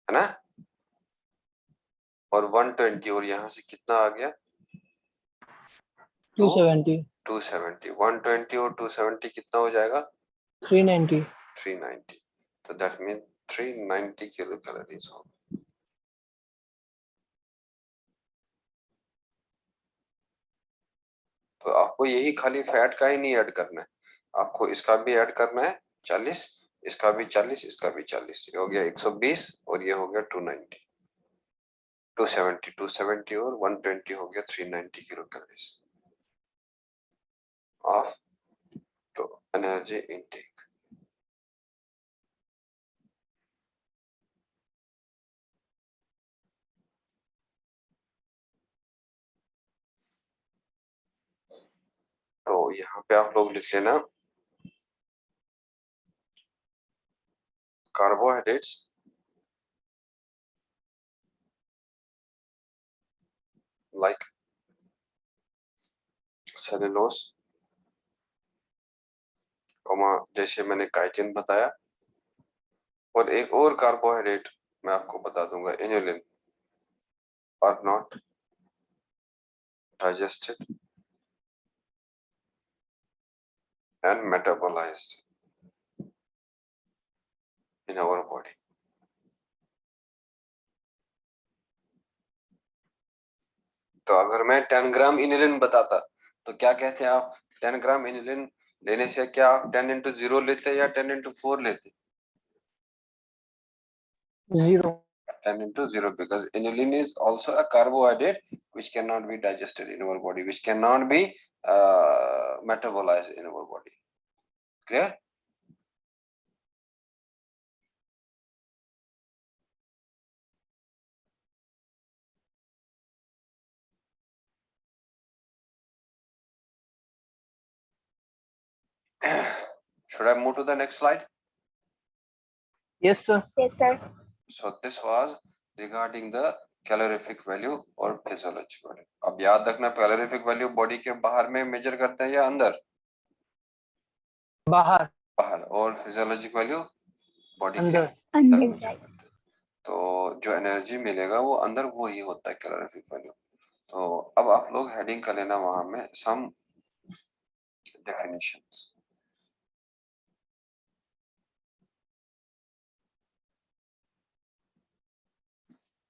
Speaker 1: है ना? और 120 और यहाँ से कितना आ गया?
Speaker 5: 270।
Speaker 1: 270। 120 और 270 कितना हो जाएगा?
Speaker 5: 390।
Speaker 1: 390। तो दैट मीन 390 किलो कैलोरीज हो। तो आपको यही खाली फैट का ही नहीं ऐड करना है, आपको इसका भी ऐड करना है 40, इसका भी 40, इसका भी 40, ये हो गया 120 और ये हो गया 290, 270, 270 और 120 हो गया 390 किलो कैलोरीज ऑफ तो एनर्जी इनटेक। तो यहाँ पे आप लोग लिख लेना carbohydrates like cellulose, जैसे मैंने काइटिन बताया, और एक और कार्बोहाइड्रेट मैं आपको बता दूंगा, inulin, are not digested and metabolized in our body. तो अगर मैं 10 ग्राम इनुलिन बताता तो क्या कहते हैं आप? 10 ग्राम इनुलिन लेने से क्या आप 10 इंटू 0 लेते या 10 इंटू 4 लेते?
Speaker 5: 0.
Speaker 1: 10 into 0, because inulin is also a carbohydrate which cannot be digested in our body, which cannot be metabolized in our body. Clear? Should I move to the next slide?
Speaker 5: Yes sir.
Speaker 4: Yes, sir.
Speaker 1: So this was regarding the calorific value और physiologic value. अब याद रखना calorific value body के बाहर में major करते हैं या अंदर?
Speaker 5: बाहर.
Speaker 1: बाहर। और physiologic value बॉडी के
Speaker 5: अंदर।
Speaker 1: अंदर
Speaker 2: अंदर।
Speaker 1: पहुंचा करते हैं। तो जो एनर्जी मिलेगा वो अंदर वो ही होता है कैलोरीफिक वैल्यू। तो अब आप लोग हेडिंग कर लेना वहां में सम डेफिनेशंस।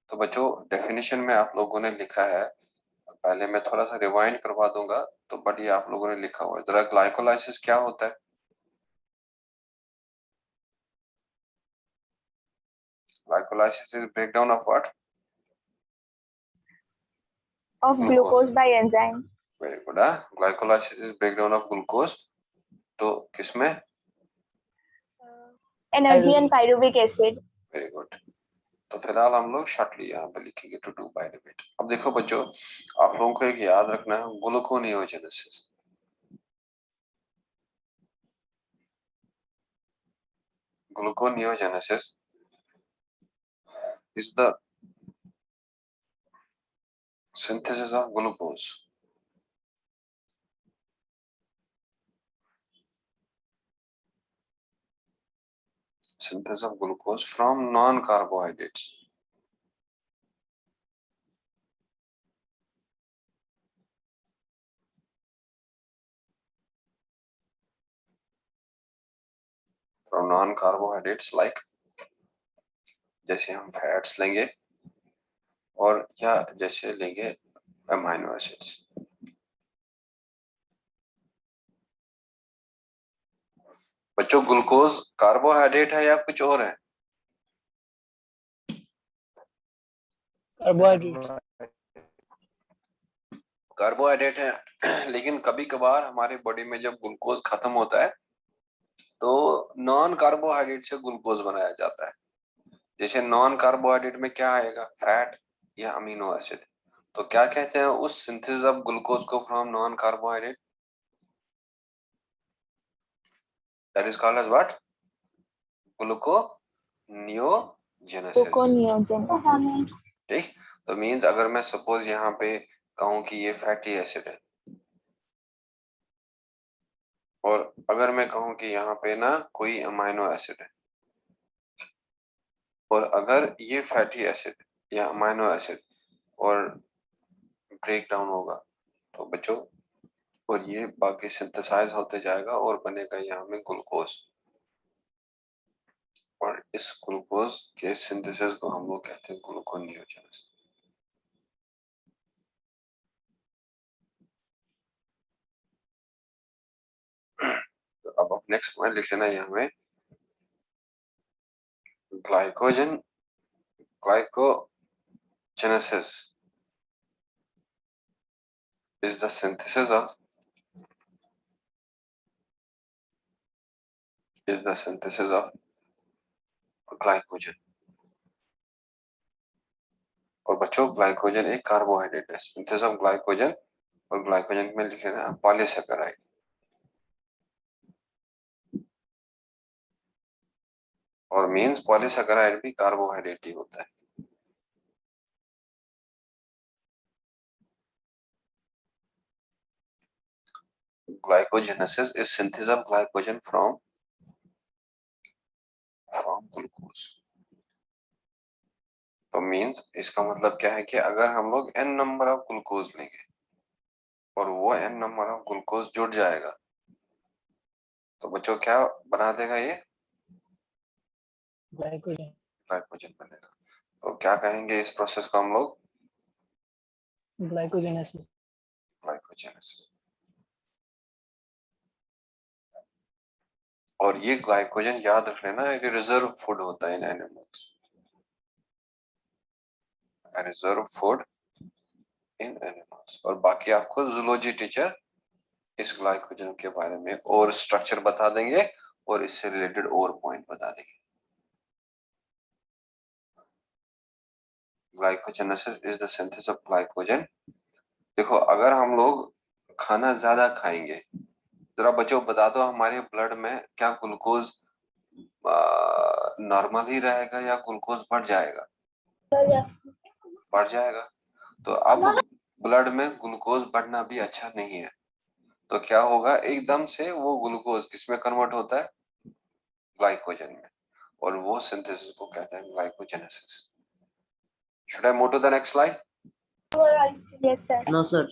Speaker 1: तो बच्चों डेफिनेशन में आप लोगों ने लिखा है, पहले मैं थोड़ा सा रिवाइंड करवा दूंगा तो बट ये आप लोगों ने लिखा हुआ है। जरा ग्लाइकोलाइसिस क्या होता है? Glycolysis is breakdown of what?
Speaker 4: Of glucose by enzyme.
Speaker 1: Very good. Glycolysis is breakdown of glucose. तो किसमें?
Speaker 4: Energy and pyruvic acid.
Speaker 1: Very good. तो फिलहाल हम लोग शॉर्टली यहाँ पे लिखेंगे टू डू बाय रिपीट। अब देखो बच्चों, आप लोगों को एक याद रखना है, gluconeogenesis. Gluconeogenesis is the synthesis of glucose from non-carbohydrates. From non-carbohydrates like जैसे हम फैट्स लेंगे और या जैसे लेंगे अमीनो एसिड्स। बच्चों ग्लूकोज कार्बोहाइड्रेट है या कुछ और है?
Speaker 5: कार्बोहाइड्रेट।
Speaker 1: कार्बोहाइड्रेट है, लेकिन कभी कभार हमारे बॉडी में जब ग्लूकोज खत्म होता है तो नॉन कार्बोहाइड्रेट से ग्लूकोज बनाया जाता है। जैसे नॉन कार्बोहाइड्रेट में क्या आएगा? फैट या अमीनो एसिड। तो क्या कहते हैं उस सिंथेसिस ऑफ ग्लूकोज को from non carbohydrate? That is called as what? Gluconeogenesis.
Speaker 4: Gluconeogenesis.
Speaker 1: ठीक। तो मींस अगर मैं सपोज यहाँ पे कहूँ कि ये फैटी एसिड है, और अगर मैं कहूँ कि यहाँ पे ना कोई अमीनो एसिड है, और अगर ये फैटी एसिड या अमीनो एसिड और ब्रेक डाउन होगा तो बच्चों, और ये बाकी सिंथेसाइज होते जाएगा और बनेगा यहाँ में ग्लूकोज, और इस ग्लूकोज के सिंथेसिस को हम लोग कहते हैं ग्लूकोनियोजेनेसिस। तो अब नेक्स्ट पॉइंट लिख लेना यहाँ में, glycogenesis is the synthesis of glycogen। और बच्चों ग्लाइकोजन एक कार्बोहाइड्रेट है। सिंथेसिस ऑफ ग्लाइकोजन, और ग्लाइकोजन में लिख लेना पॉलीसैकेराइड। और मींस पॉलीसैकेराइड भी कार्बोहाइड्रेट ही होता है। Glycogenesis is synthesis of glycogen from glucose। तो मींस इसका मतलब क्या है कि अगर हम लोग n नंबर ऑफ ग्लूकोज लेंगे और वो n नंबर ऑफ ग्लूकोज जुड़ जाएगा तो बच्चों क्या बना देगा? ये ग्लाइकोजन बनेगा। तो क्या कहेंगे इस प्रोसेस को हम लोग?
Speaker 5: ग्लाइकोजेनेसिस।
Speaker 1: और ये ग्लाइकोजन याद रख लेना, एक रिजर्व फूड होता है in animals, reserve food in animals. और बाकी आपको जूलॉजी टीचर इस ग्लाइकोजन के बारे में और स्ट्रक्चर बता देंगे और इससे रिलेटेड और पॉइंट बता देंगे। Glycogenesis is the synthesis of glycogen. देखो अगर हम लोग खाना ज्यादा खाएंगे, जरा बच्चों बता दो हमारे ब्लड में क्या ग्लूकोज नॉर्मल ही रहेगा या ग्लूकोज बढ़ जाएगा? बढ़ जाएगा। तो अब ब्लड में ग्लूकोज बढ़ना भी अच्छा नहीं है, तो क्या होगा? एकदम से वो ग्लूकोज किसमें कन्वर्ट होता है? ग्लाइकोजन में। और वो सिंथेसिस को कहते हैं glycogenesis. Should I move to the next slide?
Speaker 4: Yes, sir.
Speaker 3: No, sir.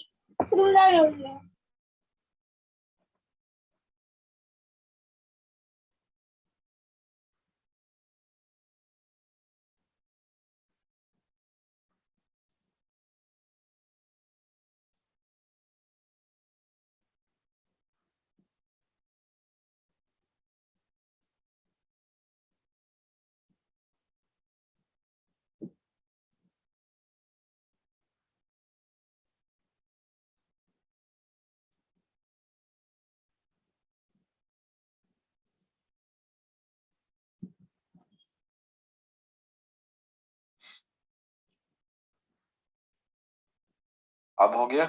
Speaker 1: अब हो गया?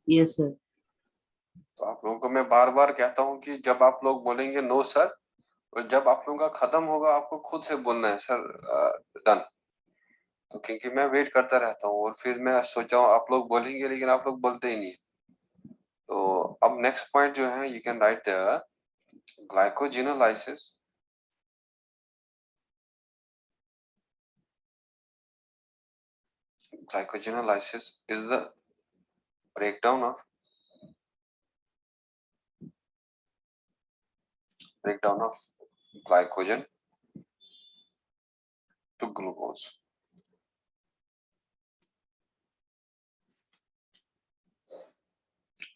Speaker 3: Yes, sir.
Speaker 1: तो आप लोगों को मैं बार बार कहता हूं कि जब आप लोग बोलेंगे नो सर, और जब आप लोगों का खत्म होगा आपको खुद से बोलना है सर डन। तो क्योंकि मैं वेट करता रहता हूँ और फिर मैं सोचा हूँ आप लोग बोलेंगे लेकिन आप लोग बोलते ही नहीं। तो अब नेक्स्ट पॉइंट जो है, you can right the glycogenolysis. Glycogenolysis is the breakdown of glycogen to glucose.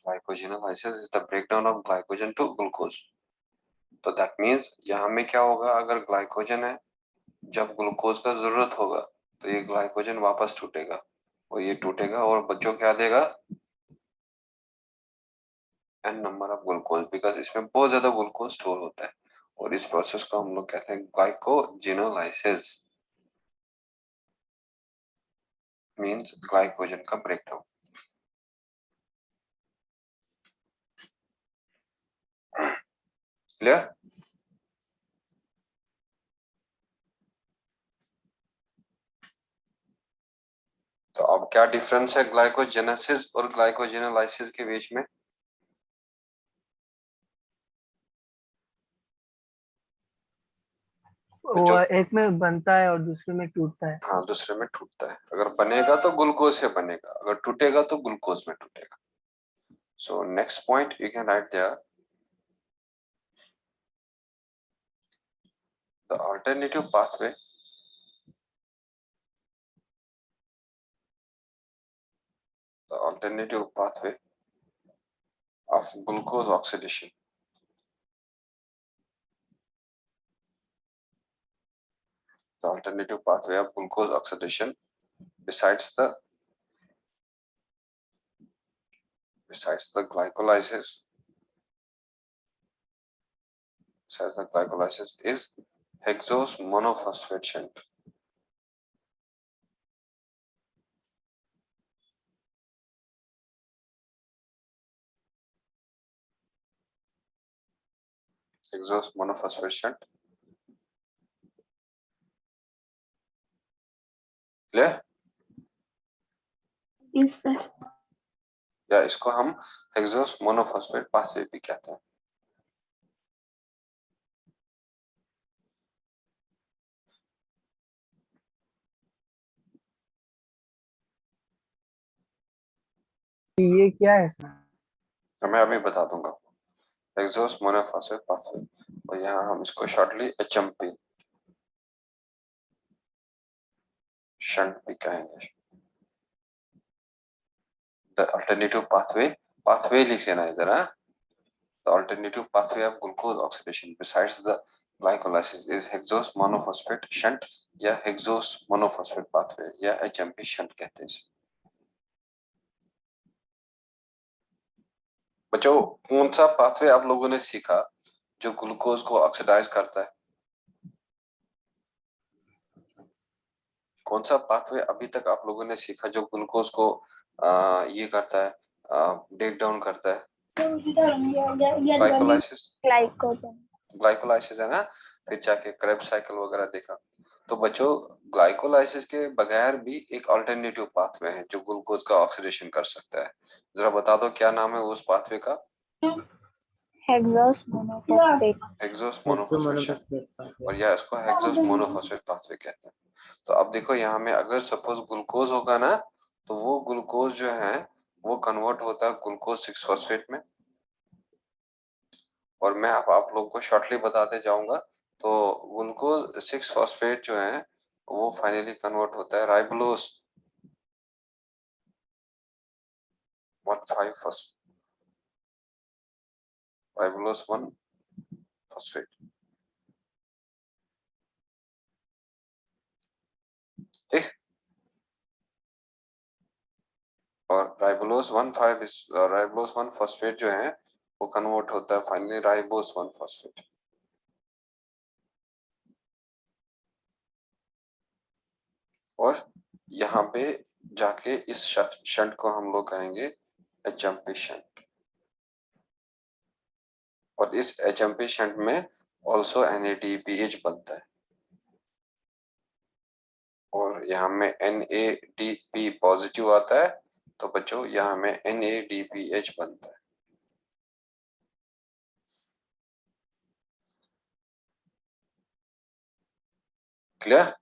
Speaker 1: Glycogenolysis is the breakdown of glycogen to glucose. तो that means यहाँ में क्या होगा, अगर ग्लाइकोजन है, जब ग्लूकोज का जरूरत होगा तो ये ग्लाइकोजन वापस टूटेगा और ये टूटेगा और बच्चों क्या देगा, n number of glucose, because इसमें बहुत ज्यादा ग्लूकोज स्टोर होता है और इस प्रोसेस को हम लोग कहते हैं ग्लाइकोजेनोलाइसिस, मींस ग्लाइकोजन का ब्रेकडाउन। क्लियर? तो अब क्या डिफरेंस है ग्लाइकोजेनेसिस और ग्लाइकोजेनोलाइसिस के बीच में?
Speaker 6: वो एक में बनता है और दूसरे में टूटता है।
Speaker 1: हाँ, दूसरे में टूटता है। अगर बनेगा तो ग्लूकोज से बनेगा, अगर टूटेगा तो ग्लूकोज में टूटेगा। So next point you can write there, the alternative pathway of glucose oxidation. The alternative pathway of glucose oxidation besides the glycolysis is hexose monophosphate shunt. Hexose monophosphate shunt. Clear?
Speaker 2: Yes, sir.
Speaker 1: या इसको हम hexose monophosphate pathway भी कहते हैं।
Speaker 6: ये क्या है sir?
Speaker 1: तो मैं अभी बता दूंगा। हेक्सोस मोनोफॉस्फेट पाथवे, और यहाँ हम इसको शॉर्टली एचएमपी शंट भी कहेंगे। द अल्टरनेटिव पाथवे लिख लेना इधर। The alternative pathway of glucose oxidation besides the glycolysis is hexose monophosphate shunt या hexose monophosphate pathway या HMP shunt कहते हैं इसे। बच्चों, कौन सा पाथवे आप लोगों ने सीखा जो ग्लूकोज को ऑक्सीडाइज करता है? कौन सा पाथवे अभी तक आप लोगों ने सीखा जो ग्लूकोज को ये करता है, ब्रेक डाउन करता है? ग्लाइकोलाइसिस है ना, फिर जाके क्रेब्स साइकिल वगैरह देखा। तो बच्चों, ग्लाइकोलाइसिस के बगैर भी एक अल्टरनेटिव पाथवे है जो ग्लूकोज का ऑक्सीडेशन कर सकता है। जरा बता दो क्या नाम है उस पाथवे का?
Speaker 4: Hexose monophosphate.
Speaker 1: Hexose monophosphate shunt,
Speaker 3: hexose monophosphate pathway.
Speaker 1: और या इसको हेक्सोस मोनोफॉस्फेट पाथवे कहते हैं। तो अब देखो यहाँ में अगर सपोज ग्लूकोज होगा ना, तो वो ग्लूकोज जो है वो कन्वर्ट होता है ग्लूकोज 6 फॉस्फेट में, और मैं आप लोगों को शॉर्टली बताते जाऊंगा। तो ग्लूकोज 6 फॉस्फेट जो है वो फाइनली कन्वर्ट होता है राइबोलोस 1,5 फॉस्फेट, राइबोलोस 1 फॉस्फेट। ठीक, और राइबोलोस 1 फॉस्फेट जो है वो कन्वर्ट होता है फाइनली राइबोस 1 फॉस्फेट। और यहाँ पे जाके इस शंट को हम लोग कहेंगे एचएमपी शंट, और इस एचएमपी शंट में ऑल्सो NADPH बनता है, और यहाँ में NADP पॉजिटिव आता है, तो बच्चों यहाँ में NADPH बनता है। क्लियर?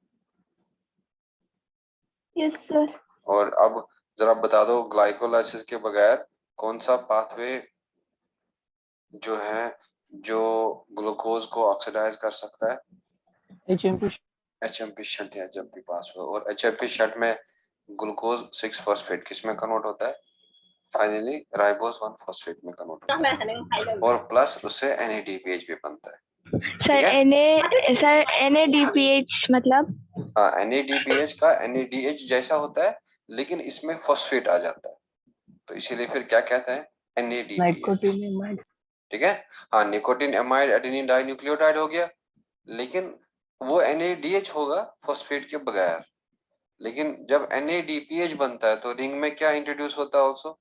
Speaker 2: Yes sir.
Speaker 1: और अब जरा बता दो ग्लाइकोलाइसिस के बगैर कौन सा पाथवे जो है जो ग्लूकोज को ऑक्सीडाइज कर सकता है? एचएमपी शंट या एचएमपी पाथवे। और एचएमपी शंट में ग्लूकोज 6 फॉस्फेट किस में कन्वर्ट होता है? फाइनली राइबोस 1 फॉस्फेट में कन्वर्ट होता है, और प्लस उससे NADPH भी बनता है।
Speaker 2: सर NADPH मतलब?
Speaker 1: हाँ, NADPH का NADH जैसा होता है, लेकिन इसमें फॉस्फेट आ जाता है, तो इसीलिए फिर क्या कहते हैं? NADPH।
Speaker 6: नाइकोटिनिमाइड।
Speaker 1: ठीक है, हाँ, निकोटिन एमाइड एडेनिन डाइन्यूक्लियोटाइड हो गया, लेकिन वो NADH होगा फॉस्फेट के बगैर। लेकिन जब NADPH बनता है तो रिंग में क्या इंट्रोड्यूस होता है? ऑल्सो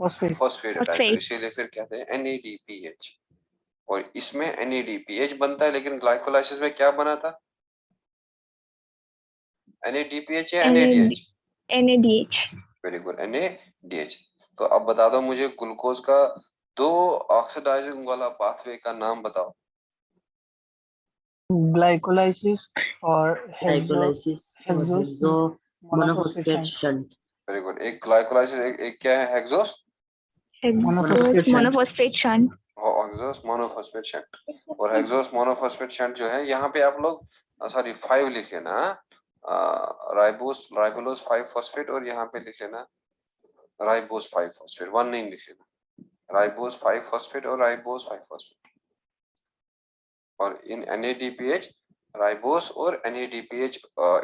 Speaker 1: फॉस्फेट, तो इसीलिए फिर कहते हैं NADPH। और इसमें NADPH बनता है, लेकिन ग्लाइकोलाइसिस में क्या बना था? NADPH या NADH?
Speaker 2: NADH।
Speaker 1: Very good, NADH। तो अब बता दो मुझे ग्लूकोज का 2 ऑक्सीडाइजिंग वाला पाथवे का नाम बताओ।
Speaker 6: ग्लाइकोलाइसिस और
Speaker 3: ग्लाइकोलाइसिस और हेक्सोमोनोफॉस्फेट शंट।
Speaker 1: वेरी गुड, एक ग्लाइकोलाइसिस, एक क्या है? Hexose
Speaker 2: monophosphate shunt.
Speaker 1: Hexose monophosphate shunt. और हेक्सोस मोनोफॉस्फेट शंट जो है यहाँ पे आप लोग सॉरी 5 लिख लेना, राइबोलोस 5 फॉस्फेट, और यहाँ पे लिख लेना राइबोस 5 फॉस्फेट, 1 नहीं लिख लेना, राइबोस 5 फॉस्फेट और राइबोस 5 फॉस्फेट। और इन NADPH राइबोस और NADPH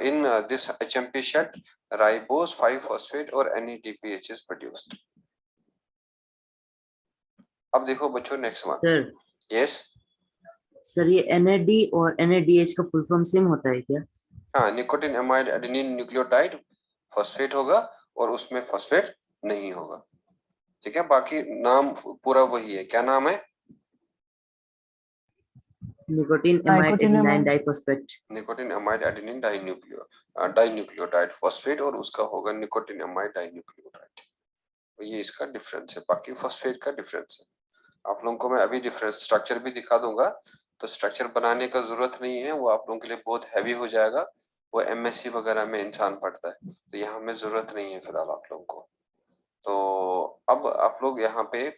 Speaker 1: in this HMP shunt ribose 5 phosphate और NADPH इज प्रोड्यूस्ड। अब देखो बच्चों next one.
Speaker 3: Sir
Speaker 1: yes
Speaker 3: sir, ये NAD और NADH का फुल फॉर्म सेम होता है क्या?
Speaker 1: हाँ, nicotine amide adenine nucleotide phosphate होगा और उसमें फॉस्फेट नहीं होगा। ठीक है, बाकी नाम पूरा वही है। क्या नाम है?
Speaker 3: Nicotine amide adenine diphosphate.
Speaker 1: Nicotine amide adenine dinucleotide phosphate, और उसका होगा निकोटिन एमाइड डाइन्यूक्लियोटाइड। तो ये इसका डिफरेंस है, बाकी फॉस्फेट का डिफरेंस है। आप लोगों को मैं अभी डिफरेंस स्ट्रक्चर भी दिखा दूंगा, तो स्ट्रक्चर बनाने का जरूरत नहीं है, वो आप लोगों के लिए बहुत हैवी हो जाएगा, वो MSc वगैरह में इंसान पढ़ता है, तो यहाँ में जरूरत नहीं है फिलहाल आप लोगों को। तो अब आप लोग यहाँ पे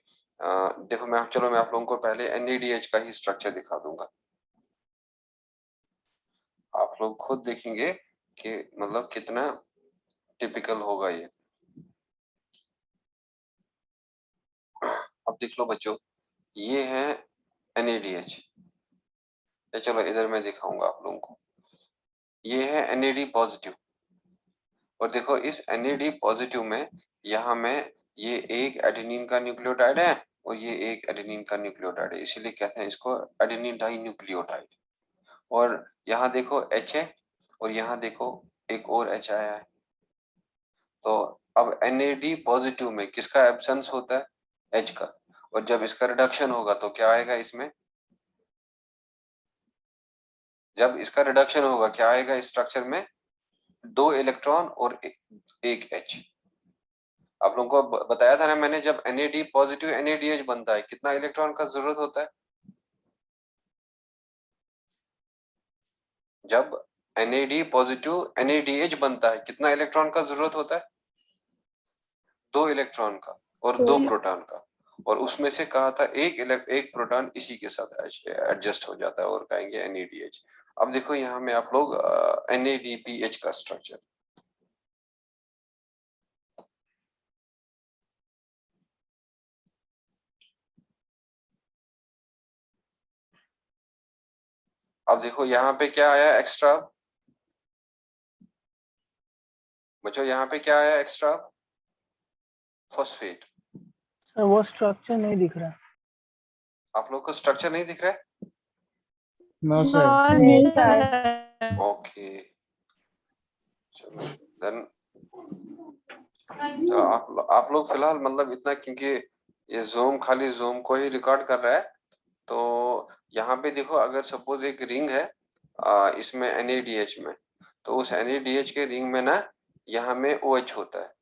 Speaker 1: देखो, मैं आप लोगों को पहले NADH का ही स्ट्रक्चर दिखा दूंगा, आप लोग खुद देखेंगे कि मतलब कितना टिपिकल होगा ये। अब देख लो बच्चों, ये है NADH, चलो इधर मैं दिखाऊंगा आप लोगों को। ये है NAD पॉजिटिव, और देखो इस NAD पॉजिटिव में यहाँ में ये एक एडेनिन का न्यूक्लियोटाइड है और ये एक एडेनिन का न्यूक्लियोटाइड है, इसीलिए कहते हैं इसको एडेनिन डाइन्यूक्लियोटाइड। और यहाँ देखो H है, और यहाँ देखो एक और H आया है। तो अब NAD पॉजिटिव में किसका एब्सेंस होता है? H का। और जब इसका रिडक्शन होगा तो क्या आएगा इसमें? जब इसका रिडक्शन होगा क्या आएगा इस स्ट्रक्चर में? 2 इलेक्ट्रॉन और एक H। आप लोगों को बताया था ना मैंने, जब NAD पॉजिटिव NADH बनता है कितना इलेक्ट्रॉन का जरूरत होता है? जब NAD पॉजिटिव NADH बनता है कितना इलेक्ट्रॉन का जरूरत होता है? 2 इलेक्ट्रॉन का और 2 प्रोटॉन का। और उसमें से कहा था एक प्रोटॉन इसी के साथ एडजस्ट हो जाता है और कहेंगे NADH। अब देखो यहाँ में आप लोग NADPH का स्ट्रक्चर, अब देखो यहाँ पे क्या आया एक्स्ट्रा बच्चों, यहाँ पे क्या आया एक्स्ट्रा? फॉस्फेट।
Speaker 6: सर वो स्ट्रक्चर नहीं दिख रहा।
Speaker 1: आप लोग को स्ट्रक्चर नहीं दिख रहा है?
Speaker 3: No sir.
Speaker 4: नहीं सर।
Speaker 1: ओके चलो देन, तो आप लोग फिलहाल मतलब इतना, क्योंकि ये जूम खाली जूम को ही रिकॉर्ड कर रहा है, तो यहाँ पे देखो अगर सपोज एक रिंग है इसमें NADH में, तो उस NADH के रिंग में ना यहाँ में OH होता है,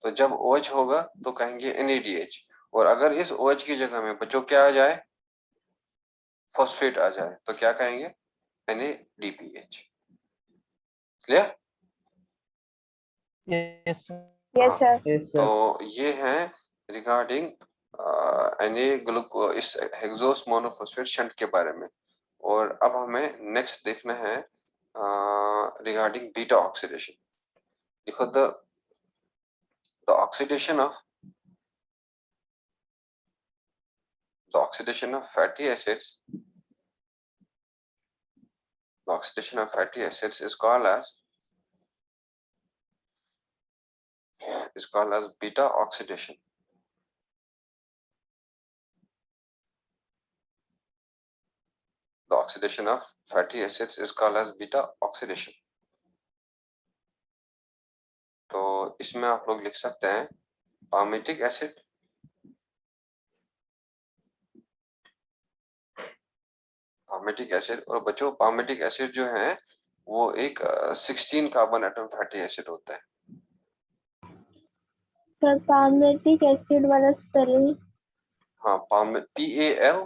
Speaker 1: तो जब OH होगा तो कहेंगे NADH। और अगर इस OH की जगह में बच्चों क्या आ जाए, फॉस्फेट आ जाए, तो क्या कहेंगे? NADPH। Clear?
Speaker 6: Yes sir.
Speaker 4: Yes sir.
Speaker 3: Yes sir.
Speaker 1: तो ये है रिगार्डिंग इस हेक्सोस मोनोफॉस्फेट शंट के बारे में। और अब हमें नेक्स्ट देखना है रिगार्डिंग बीटा ऑक्सीडेशन। देखो the oxidation of fatty acids, the oxidation of fatty acids is called as beta oxidation. The oxidation of fatty acids is called as beta oxidation. तो इसमें आप लोग लिख सकते हैं palmitic acid, और बच्चों palmitic acid जो है वो एक 16 कार्बन एटम फैटी एसिड होता है।
Speaker 2: सर पाल्मेटिक एसिड वाला स्पेलिंग?
Speaker 1: हाँ, PALMITIC,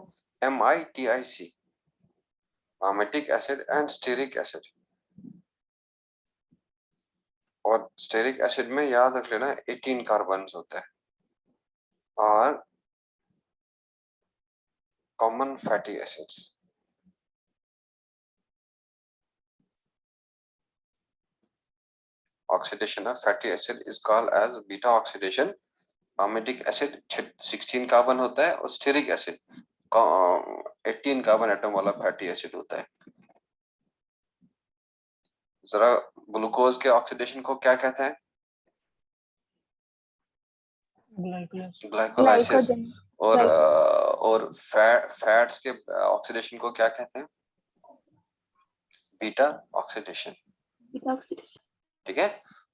Speaker 1: palmitic acid and stearic acid. और स्टेरिक एसिड में याद रख लेना 18 कार्बन होता है। और common fatty acids, oxidation of fatty acid is called as beta oxidation. palmitic acid 16 carbon होता है और स्टेरिक एसिड 18 कार्बन एटम वाला फैटी एसिड होता है। जरा ग्लूकोज के ऑक्सीडेशन को क्या कहते हैं? ग्लाइकोलाइसिस। और फैट्स के ऑक्सीडेशन को क्या कहते हैं? Beta oxidation. ठीक है,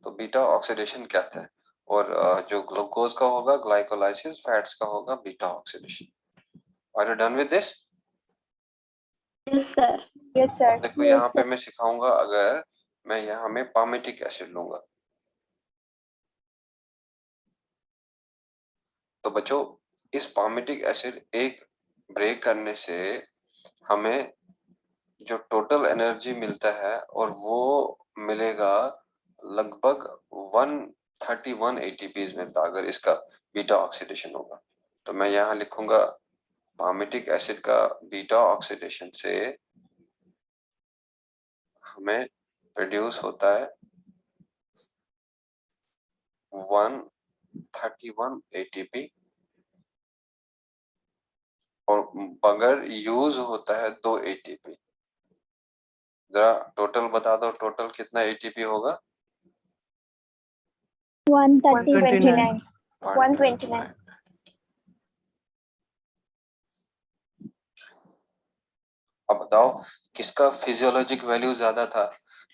Speaker 1: तो बीटा ऑक्सीडेशन कहते हैं। और जो ग्लूकोज का होगा ग्लाइकोलाइसिस, फैट्स का होगा beta oxidation. Are you done with this?
Speaker 2: Yes sir.
Speaker 4: Yes sir.
Speaker 1: देखो यहाँ पे मैं सिखाऊंगा, अगर मैं यहाँ में पामेटिक एसिड लूंगा तो बच्चों इस पामेटिक एसिड एक ब्रेक करने से हमें जो टोटल एनर्जी मिलता है और वो मिलेगा लगभग 131 ATPs मिलता अगर इसका बीटा ऑक्सीडेशन होगा। तो मैं यहाँ लिखूंगा पामेटिक एसिड का बीटा ऑक्सीडेशन से हमें प्रोड्यूस होता है 131 ATP, और अगर यूज होता है 2 ATP। जरा टोटल बता दो, टोटल कितना ATP होगा?
Speaker 4: 129। 129।
Speaker 1: अब बताओ किसका फिजियोलॉजिक वैल्यू ज्यादा था,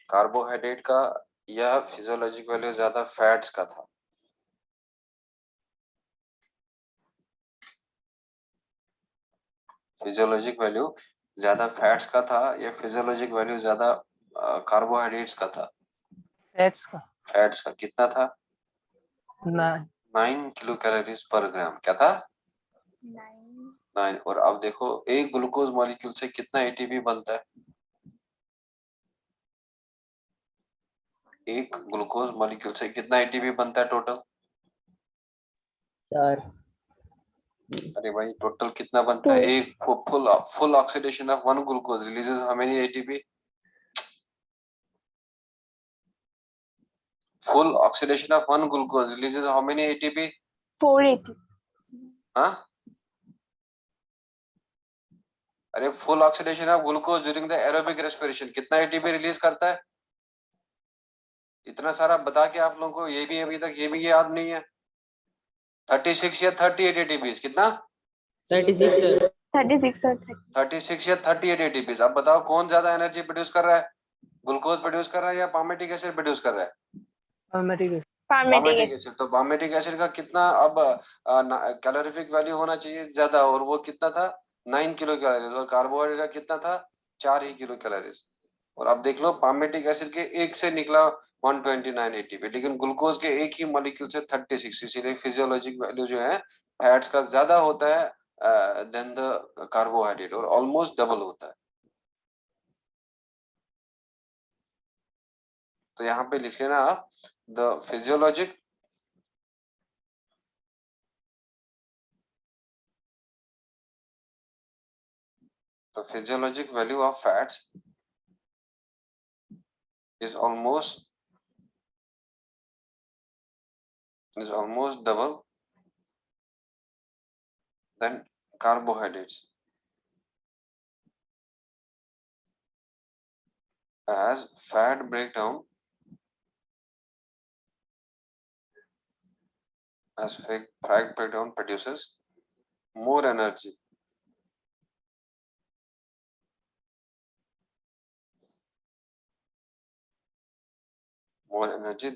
Speaker 1: कार्बोहाइड्रेट का या फिजियोलॉजिक वैल्यू ज्यादा फैट्स का था? फिजियोलॉजिक वैल्यू ज्यादा फैट्स का था या फिजियोलॉजिक वैल्यू ज्यादा कार्बोहाइड्रेट्स का था?
Speaker 6: फैट्स का।
Speaker 1: फैट्स का कितना था?
Speaker 6: ना
Speaker 1: 9 किलो कैलोरीज पर ग्राम। क्या था?
Speaker 4: 9.
Speaker 1: 9। और अब देखो एक ग्लूकोज मॉलिक्यूल से कितना एटीपी बनता है? एक ग्लूकोज मॉलिक्यूल से कितना एटीपी बनता है टोटल?
Speaker 3: 4।
Speaker 1: अरे भाई टोटल कितना बनता है? एक full oxidation of one glucose releases how many ATP? Full oxidation of one glucose releases how many ATP?
Speaker 4: 480.
Speaker 1: हाँ, अरे full oxidation of glucose during the aerobic respiration कितना एटीपी रिलीज करता है? इतना सारा बता के आप लोगों को ये भी अभी तक ये भी याद नहीं है। 36 या 38 एटीपी। कितना?
Speaker 3: 36 सर।
Speaker 4: 36 or
Speaker 1: 36 या 38 एटीपी। अब बताओ कौन ज्यादा एनर्जी प्रोड्यूस कर रहा है? ग्लूकोज प्रोड्यूस कर रहा है या पामेटिक एसिड प्रोड्यूस कर रहा है?
Speaker 6: palmitic
Speaker 1: palmitic acid. तो पामेटिक एसिड का कितना अब कैलोरीफिक वैल्यू होना चाहिए ज्यादा, और वो कितना था? 9 किलो कैलोरीज। और कार्बोहाइड्रेट का कितना था? 4 ही किलो कैलोरीज। और अब देख लो पामेटिक एसिड के एक से निकला 129 एटीपी, लेकिन ग्लूकोज के एक ही मॉलिक्यूल से 36। इसीलिए फिजियोलॉजिक वैल्यू जो है फैट्स का ज्यादा होता है देन द कार्बोहाइड्रेट, और ऑलमोस्ट डबल होता है। तो यहाँ पे लिख लेना आप the physiologic value of fats is almost double than carbohydrates, as fat breakdown produces more energy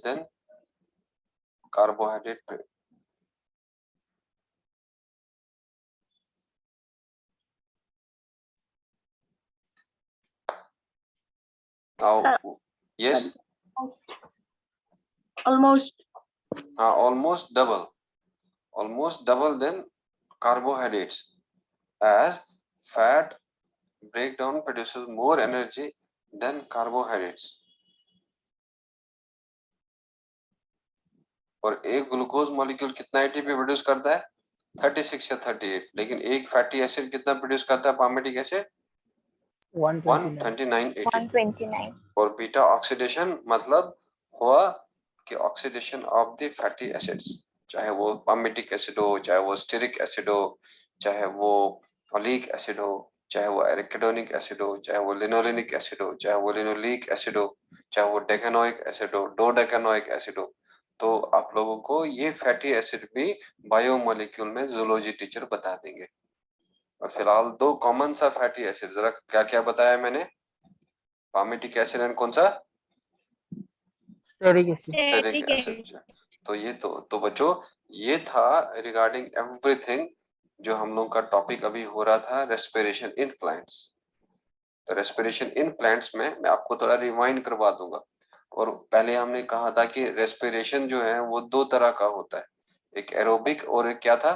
Speaker 1: than carbohydrate. Now,
Speaker 2: Sir.
Speaker 1: yes,
Speaker 2: Almost.
Speaker 1: almost double than carbohydrates, as fat breakdown produces more energy than carbohydrates. और एक glucose molecule कितना ATP produce करता है? 36 या 38। लेकिन एक fatty acid कितना produce करता है? Palmitic acid 129 ATP.
Speaker 4: 129.
Speaker 1: और बीटा ऑक्सीडेशन मतलब हुआ कि oxidation of the fatty acids, चाहे वो पामेटिक एसिड हो, चाहे वो स्टेरिक एसिड हो, चाहे वो ओलिक एसिड हो, चाहे वो एरिकिडोनिक एसिड हो, चाहे वो लिनोलेनिक एसिड हो, चाहे वो लिनोलिक एसिड हो, चाहे वो डेकेनोइक एसिड हो, डोडेकेनोइक एसिड हो। तो आप लोगों को ये फैटी एसिड भी बायोमोलिक्यूल में जूलॉजी टीचर बता देंगे। और फिलहाल दो कॉमन सा फैटी एसिड, जरा क्या क्या बताया मैंने? पामेटिक एसिड एंड कौन सा? Stearic acid. तो ये तो बच्चों ये था रिगार्डिंग एवरीथिंग जो हम लोग का टॉपिक अभी हो रहा था, रेस्पिरेशन इन प्लांट्स। तो रेस्पिरेशन इन प्लांट्स में मैं आपको थोड़ा रिवाइंड करवा दूंगा। और पहले हमने कहा था कि रेस्पिरेशन जो है वो दो तरह का होता है, एक एरोबिक और एक क्या था?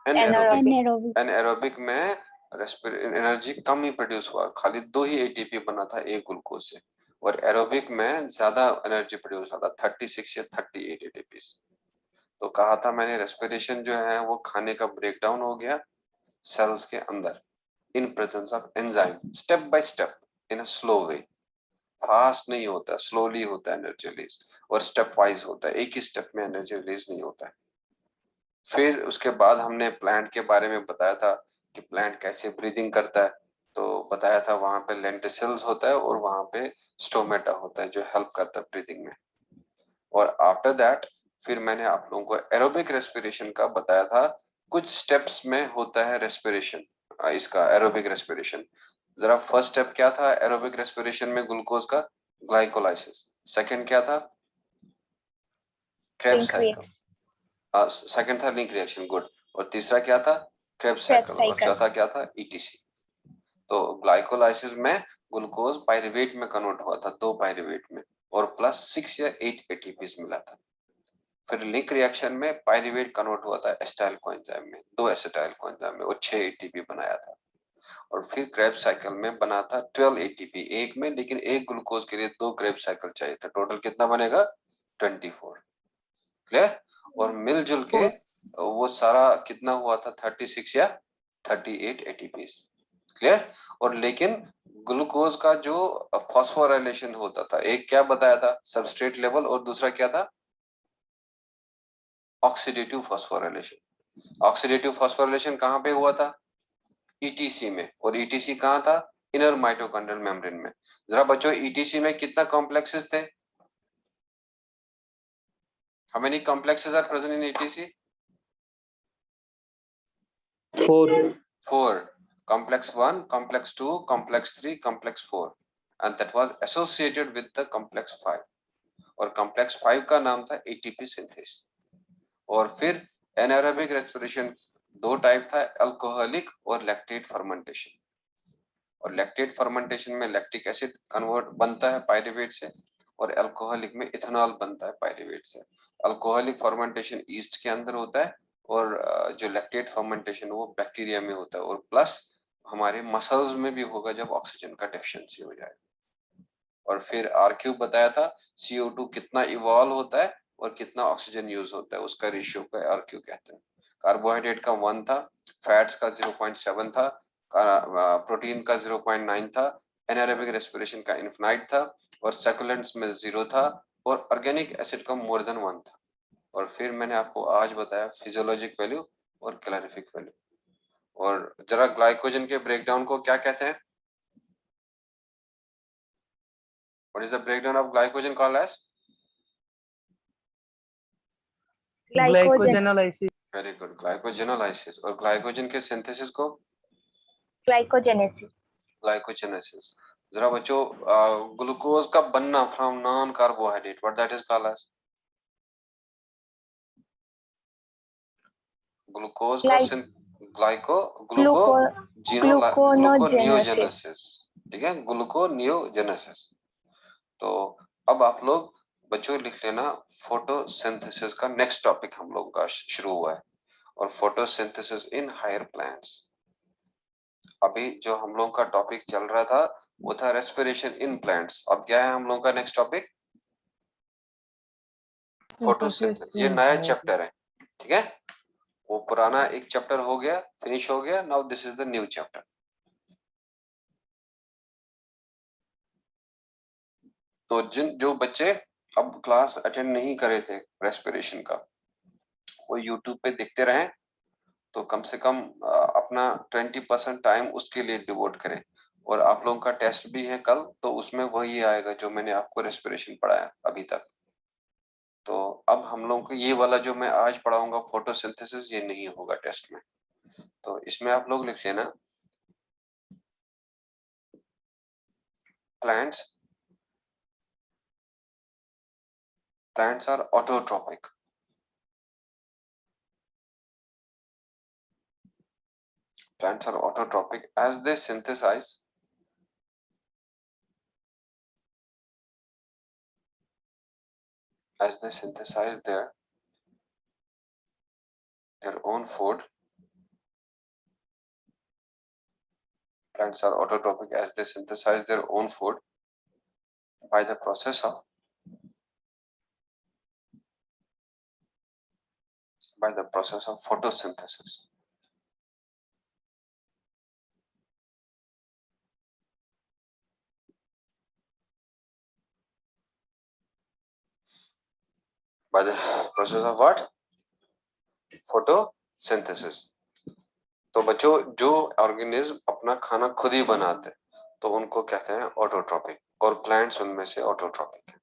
Speaker 4: Anaerobic.
Speaker 1: एनाएरोबिक में एनर्जी कम ही प्रोड्यूस हुआ, खाली 2 ही एटीपी बना था एक ग्लूकोज से। और एरोबिक में ज्यादा एनर्जी प्रोड्यूस हुआ था, 36 या 38 एटीपी। तो कहा था मैंने रेस्पिरेशन जो है वो खाने का ब्रेकडाउन हो गया सेल्स के अंदर in presence of enzyme, step by step in a slow way. Fast नहीं होता, स्लोली होता है एनर्जी रिलीज, और स्टेप वाइज होता है, एक ही स्टेप में एनर्जी रिलीज नहीं होता है। फिर उसके बाद हमने प्लांट के बारे में बताया था कि प्लांट कैसे ब्रीदिंग करता है। तो बताया था वहां पे लेंटिसल्स होता है और वहां पे स्टोमेटा होता है जो हेल्प करता है ब्रीदिंग में। और आफ्टर दैट फिर मैंने आप लोगों को एरोबिक रेस्पिरेशन का बताया था, कुछ स्टेप्स में होता है रेस्पिरेशन इसका एरोबिक रेस्पिरेशन। जरा फर्स्ट स्टेप क्या था एरोबिक रेस्पिरेशन में ग्लूकोज का? ग्लाइकोलाइसिस। सेकंड क्या था? Krebs cycle. सेकंड था लिंक रिएक्शन, गुड। और तीसरा क्या था? Krebs cycle. और चौथा क्या था? ईटीसी। तो ग्लाइकोलाइसिस में ग्लूकोज पाइरूवेट में कन्वर्ट हुआ था, 2 पाइरूवेट में, और प्लस 6 या 8 एटीपीज मिला था। फिर लिंक रिएक्शन में पायरीवेट कन्वर्ट हुआ था एसिटाइल कोएंजाइम में, 2 एसिटाइल कोएंजाइम में, और 6 एटीपी बनाया था। और फिर क्रेब्स साइकिल में बना था 12 एटीपी एक में, लेकिन एक ग्लूकोज के लिए 2 क्रेब्स साइकिल चाहिए था। टोटल कितना बनेगा? 24। क्लियर? और मिलजुल के वो सारा कितना हुआ था? 36 या 38 एटीपी। क्लियर? और लेकिन ग्लूकोज का जो फॉस्फोराइलेशन होता था, एक क्या बताया था? सबस्ट्रेट लेवल, और दूसरा क्या था? Oxidative phosphorylation. ऑक्सीडेटिव फॉस्फोराइलेशन कहां पे हुआ था? ईटीसी में। और ईटीसी कहां था? इनर माइटोकॉन्ड्रियल मेम्ब्रेन में। जरा बच्चों, ईटीसी में कितना कॉम्प्लेक्सेस थे? How many complexes are present in ETC? 4. Complex 1, complex 2, complex 3, complex 4, and that was associated with the complex 5. और complex 5 का नाम था ATP synthase। और फिर anaerobic respiration 2 टाइप था, अल्कोहलिक और लैक्टेट फर्मेंटेशन। और लैक्टेट फर्मेंटेशन में लैक्टिक एसिड कन्वर्ट बनता है पायरुवेट से, और अल्कोहलिक में इथेनॉल बनता है पायरुवेट से। अल्कोहलिक फर्मेंटेशन ईस्ट के अंदर होता है, और जो लैक्टेट फर्मेंटेशन वो बैक्टीरिया में होता है, और प्लस हमारे मसल्स में भी होगा जब ऑक्सीजन का डेफिशिएंसी हो जाए। और फिर आरक्यू बताया था, CO2 कितना इवॉल्व होता है और कितना ऑक्सीजन यूज होता है, उसका रेशियो का आरक्यू कहते हैं। कार्बोहाइड्रेट का 1 था, फैट्स का 0.7 था, प्रोटीन का 0.9 था, एनारोबिक रेस्पिरेशन का इनफिनाइट था, और सैकुलेंट्स में 0 था, और ऑर्गेनिक एसिड का मोर देन 1 था। और फिर मैंने आपको आज बताया फिजियोलॉजिक वैल्यू और कैलोरीफिक वैल्यू। और जरा ग्लाइकोजन के ब्रेकडाउन को क्या कहते हैं? What is the breakdown of glycogen called as?
Speaker 6: Glycogenolysis.
Speaker 1: Very good, glycogenolysis. और ग्लाइकोजन के सिंथेसिस को?
Speaker 4: Glycogenesis.
Speaker 1: ग्लाइकोजेनेसिस। जरा बच्चों, ग्लूकोज का बनना from non carbohydrate, what that is called as? Glucose का ग्लूकोनियोजेनेसिस। ठीक है, ग्लूकोनियोजेनेसिस। तो अब आप लोग बच्चों लिख लेना, फोटोसिंथेसिस का नेक्स्ट टॉपिक हम लोगों का शुरू हुआ है, और फोटोसिंथेसिस इन हायर प्लांट्स। अभी जो हम लोगों का टॉपिक चल रहा था वो था रेस्पिरेशन इन प्लांट्स। अब क्या है हम लोगों का नेक्स्ट टॉपिक? फोटोसिंथेसिस। ये नया चैप्टर है, ठीक है? वो पुराना एक चैप्टर हो गया, फिनिश हो गया, now this is the new chapter. तो जो बच्चे अब क्लास अटेंड नहीं करे थे रेस्पिरेशन का, वो यूट्यूब पे देखते रहे, तो कम से कम अपना 20% टाइम उसके लिए डिवोट करें। और आप लोगों का टेस्ट भी है कल, तो उसमें वही आएगा जो मैंने आपको रेस्पिरेशन पढ़ाया अभी तक। तो अब हम लोगों को ये वाला जो मैं आज पढ़ाऊंगा फोटोसिंथेसिस, ये नहीं होगा टेस्ट में। तो इसमें आप लोग लिख लेना, plants are autotrophic. Plants are autotrophic as they synthesize their own food. Plants are autotrophic as they synthesize their own food by the process of photosynthesis. By the process of what? Photosynthesis. तो बच्चों, जो organism अपना खाना खुद ही बनाते तो उनको कहते हैं ऑटोट्रोपिक, और प्लांट्स उनमें से ऑटोट्रोपिक है।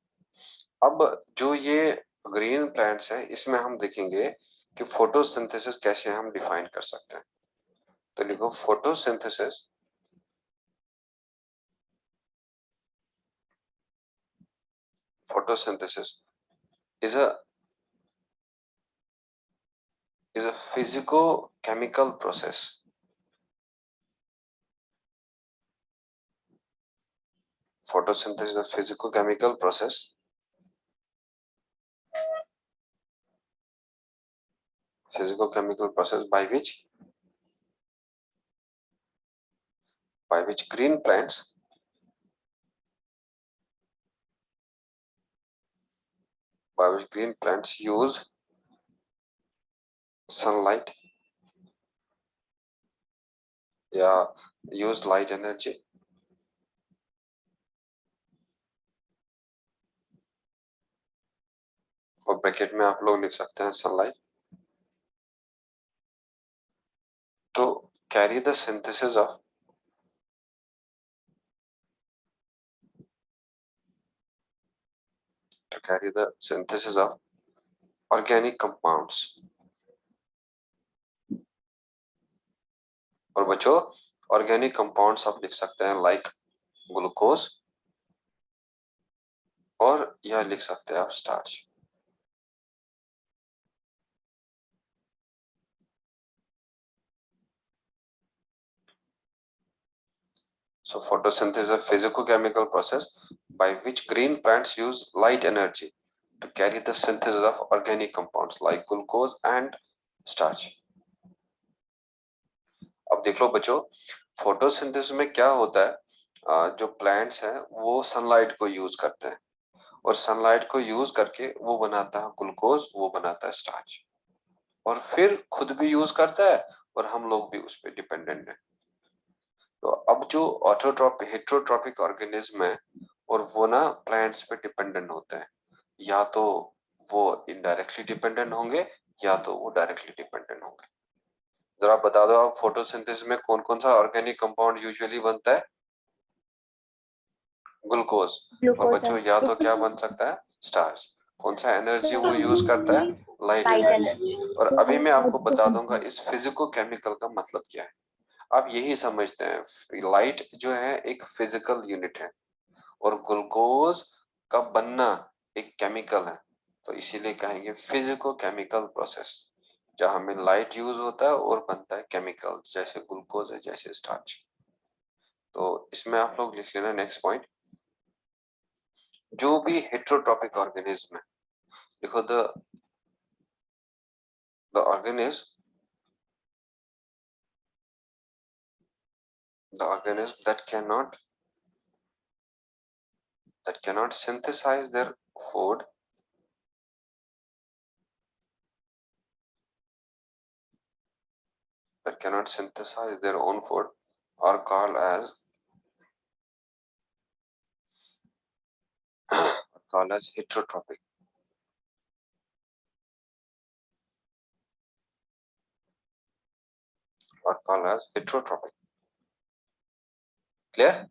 Speaker 1: अब जो ये ग्रीन प्लांट्स हैं, इसमें हम देखेंगे कि फोटोसिंथेसिस कैसे हम डिफाइन कर सकते हैं। तो लिखो, photosynthesis is a physico-chemical process. Photosynthesis is a physico-chemical process physico-chemical process by which green plants use sunlight या use light energy और ब्रैकेट में आप लोग लिख सकते हैं सनलाइट तो carry the synthesis of organic compounds और बच्चों ऑर्गेनिक कंपाउंड्स आप लिख सकते हैं लाइक ग्लूकोज और या लिख सकते हैं आप starch So photosynthesis is a physico-chemical process by which green plants use light energy to carry the synthesis of organic compounds like glucose and starch. अब देख लो बच्चों फोटोसिंथेसिस में क्या होता है जो प्लांट्स हैं वो सनलाइट को यूज करते हैं और सनलाइट को यूज करके वो बनाता है ग्लूकोज वो बनाता है स्टार्च और फिर खुद भी यूज करता है और हम लोग भी उस पर डिपेंडेंट हैं तो अब जो ऑटोट्रॉपिक हेटेरोट्रॉपिक ऑर्गेनिज्म है और वो ना प्लांट्स पे डिपेंडेंट होते हैं या तो वो इनडायरेक्टली डिपेंडेंट होंगे या तो वो डायरेक्टली डिपेंडेंट होंगे जरा बता दो आप फोटोसिंथेसिस में कौन कौन सा ऑर्गेनिक कंपाउंड यूजुअली बनता है ग्लूकोज और बच्चों या तो क्या बन सकता है स्टार्च कौन सा एनर्जी वो यूज करता है लाइट एनर्जी और अभी मैं आपको बता दूंगा इस फिजिको केमिकल का मतलब क्या है आप यही समझते हैं लाइट जो है एक फिजिकल यूनिट है और ग्लूकोज का बनना एक केमिकल है तो इसीलिए कहेंगे फिजिको केमिकल प्रोसेस जहां में लाइट यूज होता है और बनता है केमिकल जैसे ग्लूकोज है जैसे स्टार्च तो इसमें आप लोग लिख लेना नेक्स्ट पॉइंट जो भी हेटेरोट्रॉपिक ऑर्गेनिज्म है देखो the organism that cannot synthesize their food own food are called as heterotropic clear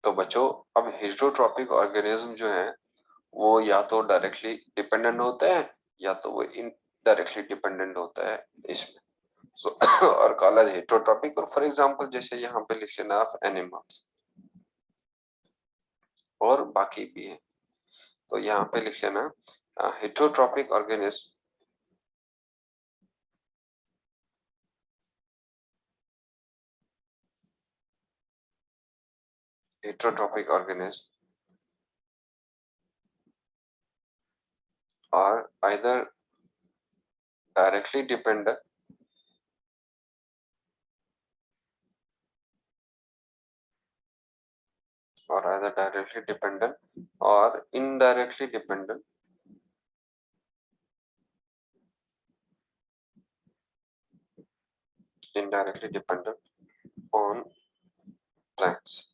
Speaker 1: तो बच्चों अब हेटेरोट्रॉपिक ऑर्गेनिज्म जो है वो या तो डायरेक्टली डिपेंडेंट होते हैं या तो वो इनडायरेक्टली डिपेंडेंट होता है इसमें और कॉल्ड एज हेटेरोट्रॉपिक और फॉर एग्जांपल जैसे यहाँ पे लिख लेना आप एनिमल्स और बाकी भी है तो यहाँ पे लिख लेना heterotrophic organism are either directly dependent or indirectly dependent on plants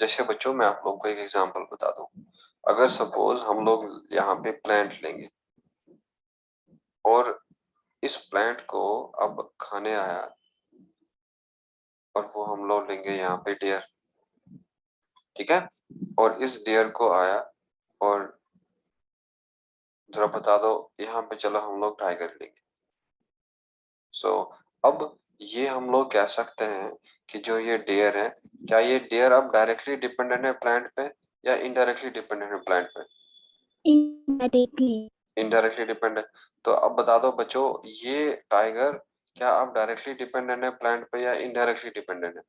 Speaker 1: जैसे बच्चों मैं आप लोगों को एक एग्जांपल बता दूं अगर सपोज हम लोग यहाँ पे प्लांट लेंगे और इस प्लांट को अब खाने आया और वो हम लोग लेंगे यहाँ पे डियर ठीक है और इस डियर को आया और जरा बता दो यहाँ पे चलो हम लोग टाइगर लेंगे सो अब ये हम लोग कह सकते हैं कि जो ये डियर है क्या ये डियर अब डायरेक्टली डिपेंडेंट है प्लांट पे या इनडायरेक्टली डिपेंडेंट है प्लांट पे इनडायरेक्टली डिपेंडेंट तो अब बता दो बच्चों ये टाइगर क्या अब डायरेक्टली डिपेंडेंट है प्लांट पे या इनडायरेक्टली डिपेंडेंट है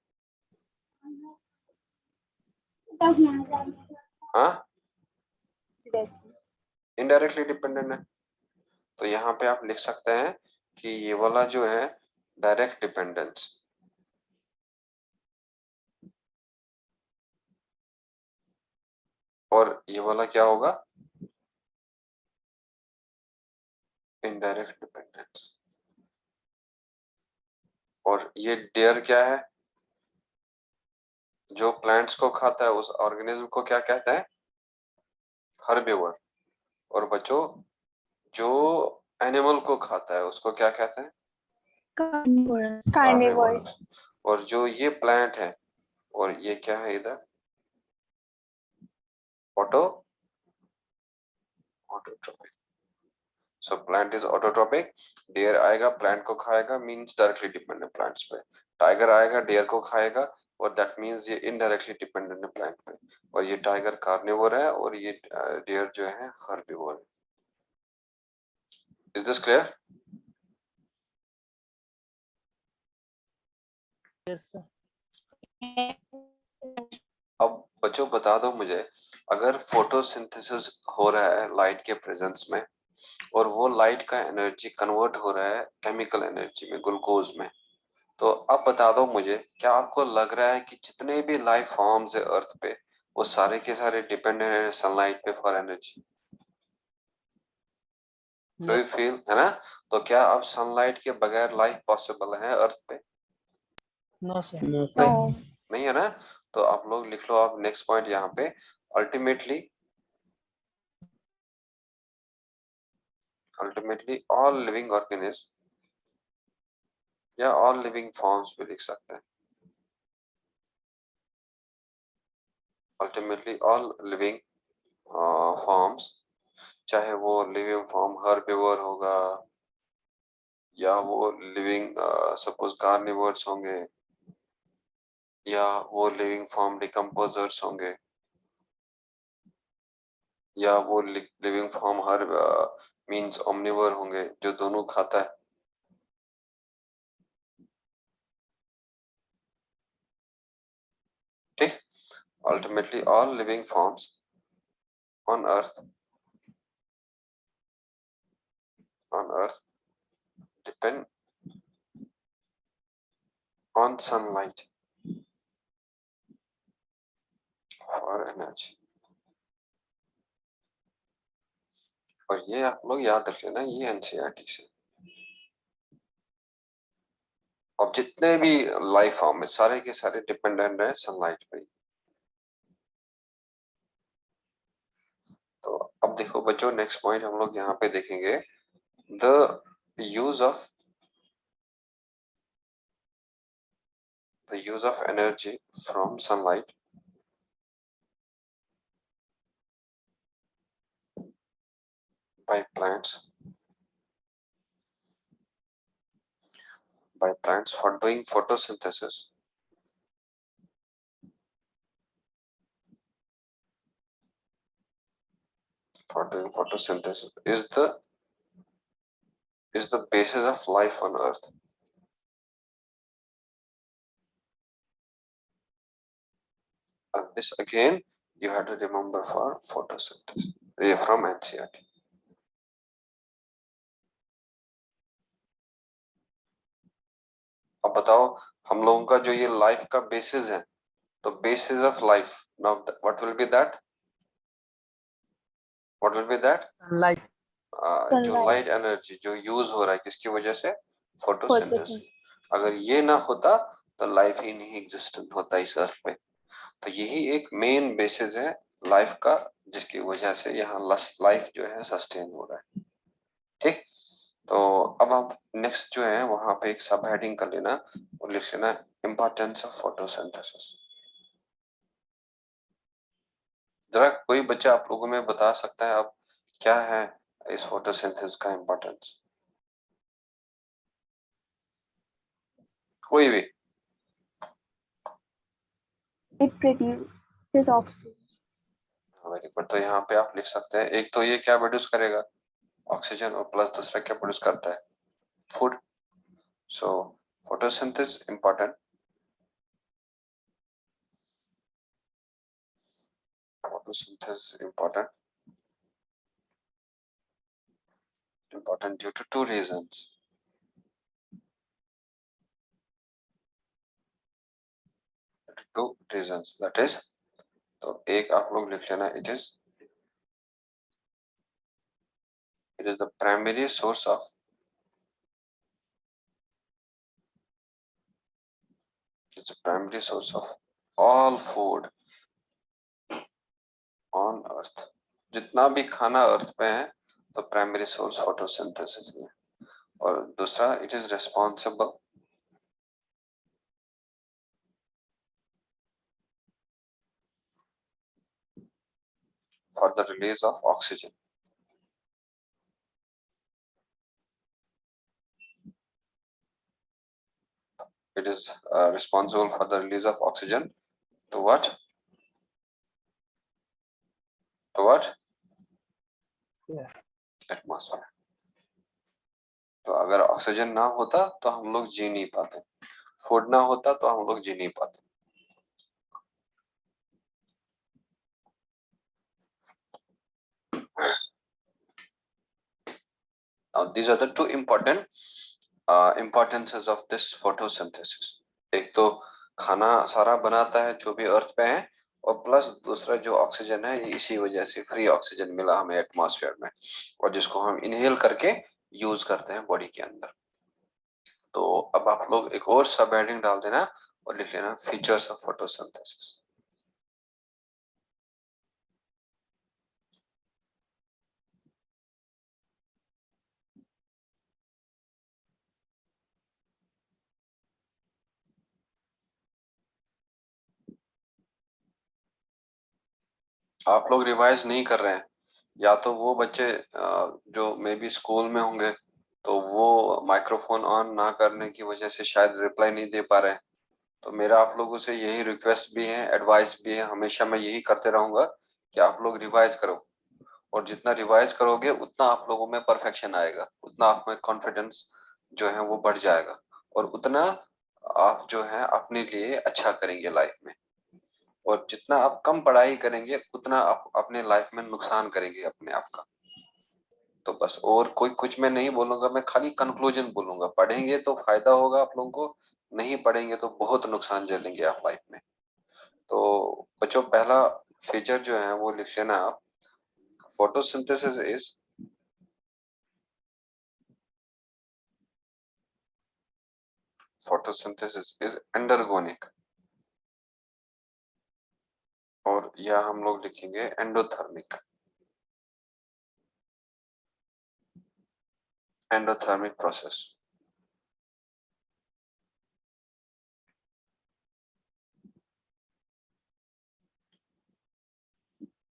Speaker 1: हाँ, इनडायरेक्टली डिपेंडेंट है। तो यहाँ पे आप लिख सकते हैं कि ये वाला जो है डायरेक्ट डिपेंडेंस, और ये वाला क्या होगा, इनडायरेक्ट डिपेंडेंस। और ये डेयर क्या है, जो प्लांट्स को खाता है उस ऑर्गेनिज्म को क्या कहते हैं, हर्बिवर। और बच्चों, जो एनिमल को खाता है उसको क्या कहते हैं,
Speaker 2: कार्निवोरस।
Speaker 4: कार्निवोरस।
Speaker 1: और जो ये प्लांट है, और ये क्या है इधर, autotrophic. So plant is autotrophic. Deer आएगा प्लांट को खाएगा, मींस डायरेक्टली डिपेंडेंट प्लांट्स पे। टाइगर आएगा डियर को खाएगा, और दैट मींस ये इनडायरेक्टली डिपेंडेंट है प्लांट पे। और ये टाइगर कार्निवोर है और ये डियर जो है हर्बिवोर है। Is this clear?
Speaker 6: Yes, sir.
Speaker 1: अब बच्चों बता दो मुझे, अगर फोटोसिंथेसिस हो रहा है लाइट के प्रेजेंस में, और वो लाइट का एनर्जी कन्वर्ट हो रहा है केमिकल एनर्जी में, ग्लूकोज में, तो अब बता दो मुझे, क्या आपको लग रहा है कि जितने भी लाइफ फॉर्म्स है अर्थ पे, वो सारे के सारे डिपेंडेंट है सनलाइट पे for energy? Do you feel, है ना? तो क्या अब सनलाइट के बगैर लाइफ पॉसिबल है अर्थ पे?
Speaker 6: No, sir.
Speaker 3: No sir.
Speaker 1: नहीं है ना? तो आप लोग लिख लो, आप नेक्स्ट पॉइंट यहाँ पे, अल्टीमेटली all living organisms या all living forms भी लिख सकते हैं। अल्टीमेटली all living forms, चाहे वो लिविंग फॉर्म हर्बिवोर होगा, या वो लिविंग सपोज कार्निवर्स होंगे, या वो लिविंग फॉर्म डिकम्पोजर्स होंगे, या वो लिविंग फॉर्म हर मींस ओमनिवर होंगे जो दोनों खाता है। ठीक, ultimately all living forms on earth depend on sunlight for energy। और ये आप लोग याद रख लेना, ये एनसीईआरटी से। अब जितने भी लाइफ फॉर्म है सारे के सारे डिपेंडेंट है सनलाइट पे। तो अब देखो बच्चों, नेक्स्ट पॉइंट हम लोग यहाँ पे देखेंगे, the use of energy from sunlight by plants for doing photosynthesis is the basis of life on earth। And this again you have to remember for photosynthesis, from NCERT। अब बताओ, हम लोगों का जो ये लाइफ का बेसिस है, तो basis of life, now what will B that,
Speaker 6: Sunlight.
Speaker 1: जो लाइट एनर्जी जो यूज हो रहा है किसकी वजह से, फोटोसिंथेसिस। अगर ये ना होता तो लाइफ ही नहीं एग्जिस्टेंट होता इस अर्थ पे। तो यही एक मेन बेसिस है लाइफ का, जिसकी वजह से यहाँ लाइफ जो है सस्टेन हो रहा है। ठीक, तो अब हम नेक्स्ट जो है वहां पे एक सब हेडिंग कर लेना और लिख लेना, इम्पोर्टेंस ऑफ फोटोसिंथेसिस। जरा कोई बच्चा आप लोगों में बता सकता है अब क्या है इस फोटोसिंथेसिस का इम्पोर्टेंस? कोई भी?
Speaker 4: It produces oxygen.
Speaker 1: Very good. तो यहाँ पे आप लिख सकते हैं, एक तो ये क्या प्रोड्यूस करेगा, ऑक्सीजन, और प्लस दूसरा क्या प्रोड्यूस करता है, food. So photosynthesis important. photosynthesis important due to two reasons. That is, तो एक आप लोग लिख लेना, it is the primary source of all food on earth. जितना भी खाना अर्थ पे है तो प्राइमरी सोर्स फोटोसिंथेसिस है। और दूसरा, it is responsible for the release of oxygen. It is responsible for the release of oxygen to what? To what?
Speaker 6: Yeah.
Speaker 1: Atmosphere. तो अगर ऑक्सीजन ना होता तो हम लोग जी नहीं पाते, फूड ना होता तो हम लोग जी नहीं पाते। Now these are the two important importances of this photosynthesis. एक तो खाना सारा बनाता है जो भी अर्थ पे है, और प्लस दूसरा जो ऑक्सीजन है ये इसी वजह से फ्री ऑक्सीजन मिला हमें एटमॉस्फेयर में, और जिसको हम इनहेल करके यूज करते हैं बॉडी के अंदर। तो अब आप लोग एक और सब हेडिंग डाल देना और लिख लेना फीचर्स ऑफ फोटोसिंथेसिस। आप लोग रिवाइज नहीं कर रहे हैं, या तो वो बच्चे जो मे बी स्कूल में होंगे तो वो माइक्रोफोन ऑन ना करने की वजह से शायद रिप्लाई नहीं दे पा रहे हैं। तो मेरा आप लोगों से यही रिक्वेस्ट भी है, एडवाइस भी है, हमेशा मैं यही करते रहूंगा कि आप लोग रिवाइज करो, और जितना रिवाइज करोगे उतना आप लोगों में परफेक्शन आएगा, उतना आप में कॉन्फिडेंस जो है वो बढ़ जाएगा, और उतना आप जो है अपने लिए अच्छा करेंगे लाइफ में। और जितना आप कम पढ़ाई करेंगे उतना आप अपने लाइफ में नुकसान करेंगे अपने आप का। तो बस, और कोई कुछ मैं नहीं बोलूंगा, मैं खाली कंक्लूजन बोलूंगा। पढ़ेंगे तो फायदा होगा आप लोगों को, नहीं पढ़ेंगे तो बहुत नुकसान झेलेंगे आप लाइफ में। तो बच्चों, पहला फीचर जो है वो लिख लेना आप, फोटोसिंथेसिस इज एंडरगोनिक, और या हम लोग लिखेंगे endothermic process.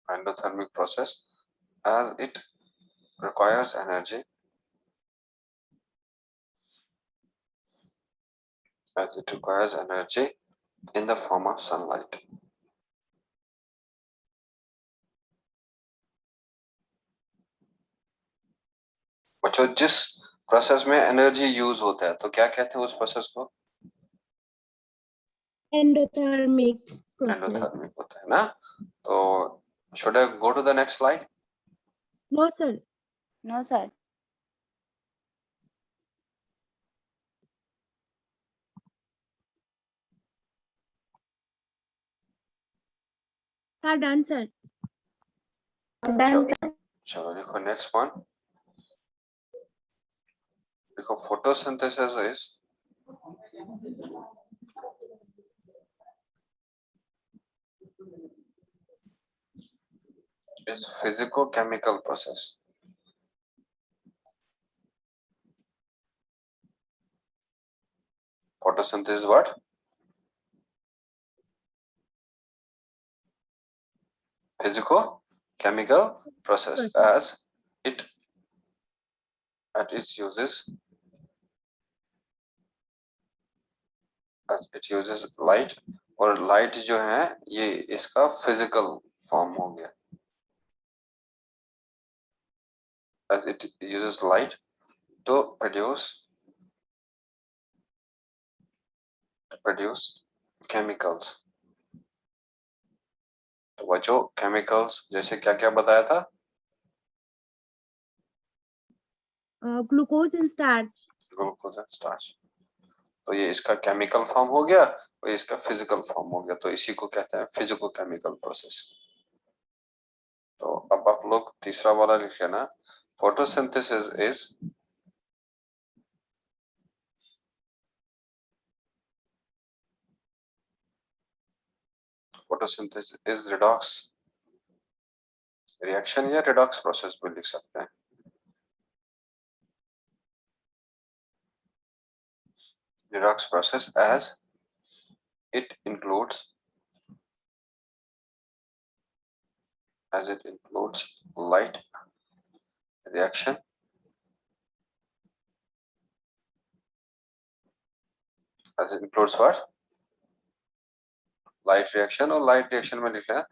Speaker 1: Endothermic process as it requires energy in the form of sunlight. बच्चों, जिस प्रोसेस में एनर्जी यूज होता है तो क्या कहते हैं उस प्रोसेस को?
Speaker 2: एंडोथर्मिक
Speaker 1: एंडोथर्मिक होता है ना। तो should I go to the next slide?
Speaker 2: No sir.
Speaker 4: No, sir.
Speaker 2: Sir done sir.
Speaker 1: चलो देखो नेक्स्ट वन, देखो photosynthesis is physico-chemical process. Photosynthesis is what? Physico-chemical process as it uses light, और light जो है ये इसका फिजिकल फॉर्म हो गया, as it uses light to produce chemicals, तो बच्चों केमिकल्स जैसे क्या क्या बताया था?
Speaker 7: Glucose and starch.
Speaker 1: Glucose and starch. तो ये इसका केमिकल फॉर्म हो गया और इसका फिजिकल फॉर्म हो गया, तो इसी को कहते हैं फिजिको केमिकल प्रोसेस। तो अब आप लोग तीसरा वाला लिख लेना, फोटोसिंथेसिस इज रिडॉक्स रिएक्शन या रिडॉक्स प्रोसेस भी लिख सकते हैं। Redox process as it includes light reaction what? Light reaction, और light reaction में लिखना है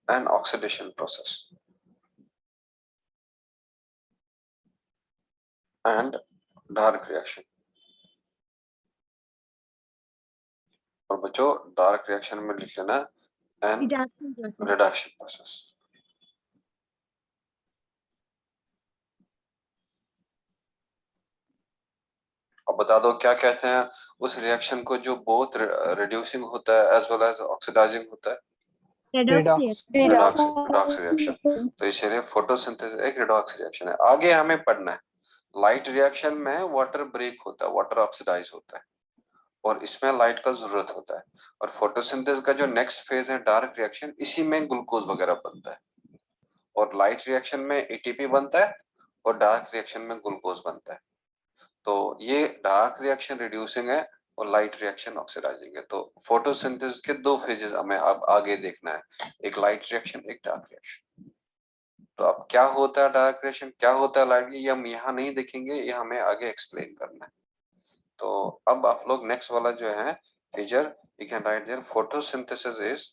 Speaker 1: an oxidation process and dark reaction। और बच्चों डार्क रिएक्शन में लिख लेना an reduction process। अब बता दो क्या कहते हैं उस रिएक्शन को जो बहुत रिड्यूसिंग होता है एज वेल एज ऑक्सीडाइजिंग होता है? Redox reaction. तो इसीलिए फोटोसिंथेसिस एक रिडॉक्स रिएक्शन है। आगे हमें पढ़ना है लाइट रिएक्शन में वाटर ब्रेक होता है, वाटर ऑक्सीडाइज होता है और इसमें लाइट का जरूरत होता है। और फोटोसिंथेसिस का जो नेक्स्ट फेज है डार्क रिएक्शन, इसी में ग्लूकोज वगैरह बनता है। और लाइट रिएक्शन में एटीपी बनता है और डार्क रिएक्शन में ग्लूकोज बनता है। तो ये डार्क रिएक्शन रिड्यूसिंग है और लाइट रिएक्शन ऑक्सीडाइजिंग है। तो फोटोसिंथेसिस के दो फेजेस हमें अब आगे देखना है, एक लाइट रिएक्शन, एक डार्क रिएक्शन। तो अब क्या होता है डार्क रिएक्शन, क्या होता है लाइट, ये हम यहाँ नहीं देखेंगे, ये हमें आगे एक्सप्लेन करना है। तो अब आप लोग नेक्स्ट वाला जो है feature, you can write there photosynthesis is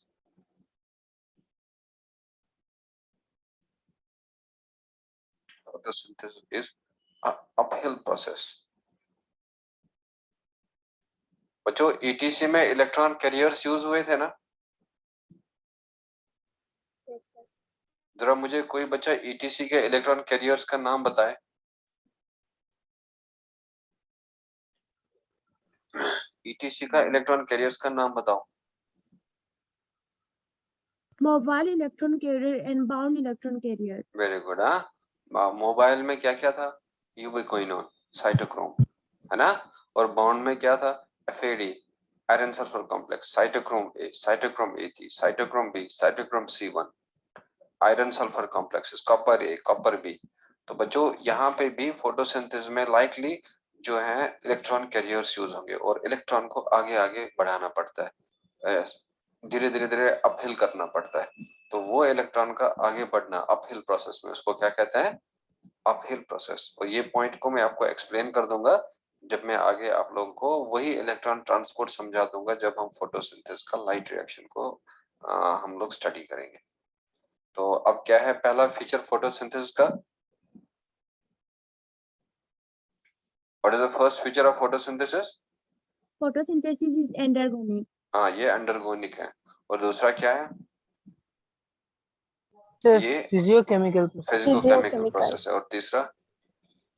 Speaker 1: uphill process. बच्चों ईटीसी में इलेक्ट्रॉन कैरियर्स यूज हुए थे ना? जरा मुझे कोई बच्चा ईटीसी के इलेक्ट्रॉन कैरियर्स का नाम बताए। ईटीसी का इलेक्ट्रॉन कैरियर्स का नाम बताओ।
Speaker 7: Mobile electron carrier and bound electron carrier.
Speaker 1: Very good. हाँ, मोबाइल में क्या क्या था? यूबिक्विनोन, साइटोक्रोम, है ना? और बाउंड में क्या था? FAD, iron sulphur complex, cytochrome A, cytochrome ए3, cytochrome B, cytochrome C1, iron sulphur complexes, copper A, copper B. तो बच्चों यहाँ पे भी फोटोसिंथेसिस में लाइकली जो है इलेक्ट्रॉन कैरियर्स यूज होंगे और इलेक्ट्रॉन को आगे आगे बढ़ाना पड़ता है, धीरे धीरे धीरे अपहिल करना पड़ता है। तो वो इलेक्ट्रॉन का आगे बढ़ना अपहिल प्रोसेस में, उसको क्या कहते हैं? Uphill process. और ये पॉइंट को मैं आपको एक्सप्लेन कर दूंगा जब मैं आगे आप लोगों को वही इलेक्ट्रॉन ट्रांसपोर्ट समझा दूंगा, जब हम फोटोसिंथेसिस का लाइट रिएक्शन को हम लोग स्टडी करेंगे। तो अब क्या है पहला फीचर फोटोसिंथेसिस का? What is the first feature of photosynthesis?
Speaker 7: Photosynthesis is endergonic.
Speaker 1: हाँ, ये एंडरगोनिक है। और दूसरा क्या है? ये
Speaker 6: फिजियोकेमिकल
Speaker 1: फिजिकोकेमिकल प्रोसेस है। और तीसरा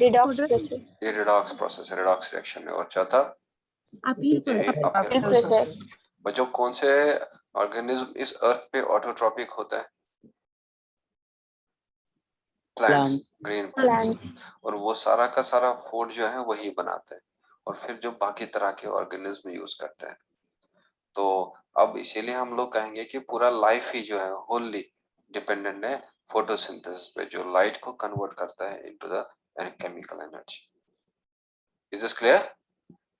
Speaker 4: रिडॉक्स प्रोसेस।
Speaker 1: ये रिडॉक्स प्रोसेस है, रिडॉक्स रिएक्शन है। और चौथा
Speaker 7: अपहिल
Speaker 1: प्रोसेस। बच्चों कौन से ऑर्गेनिज्म इस अर्थ पे ऑटोट्रॉपिक होता है? Plants, green plants. और वो सारा का सारा फूड जो है वही बनाते हैं और फिर जो बाकी तरह के ऑर्गेनिज्म यूज करते हैं। तो अब इसीलिए हम लोग कहेंगे कि पूरा लाइफ ही जो है होली डिपेंडेंट है फोटोसिंथेसिस पे, जो लाइट को कन्वर्ट करता है into the chemical energy. Is this clear?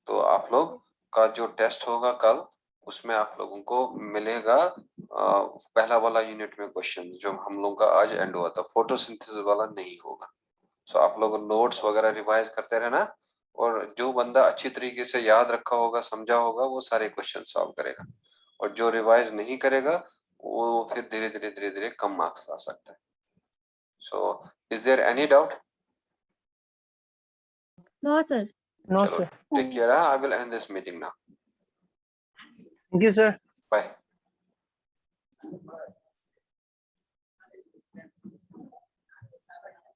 Speaker 1: तो आप लोग का जो टेस्ट होगा कल, उसमें आप लोगों को मिलेगा पहला वाला यूनिट में क्वेश्चन जो हम लोग का आज एंड हुआ था, फोटोसिंथेसिस वाला नहीं होगा। सो आप लोग नोट्स वगैरह रिवाइज करते रहना और जो बंदा अच्छी तरीके से याद रखा होगा, समझा होगा, वो सारे क्वेश्चन सॉल्व करेगा। और जो रिवाइज नहीं करेगा वो फिर धीरे धीरे धीरे धीरे कम मार्क्स ला सकता है। So is there any doubt?
Speaker 7: No sir.
Speaker 6: No
Speaker 1: चलो
Speaker 6: sir.
Speaker 1: Take care. I will end this meeting now.
Speaker 6: Thank you sir.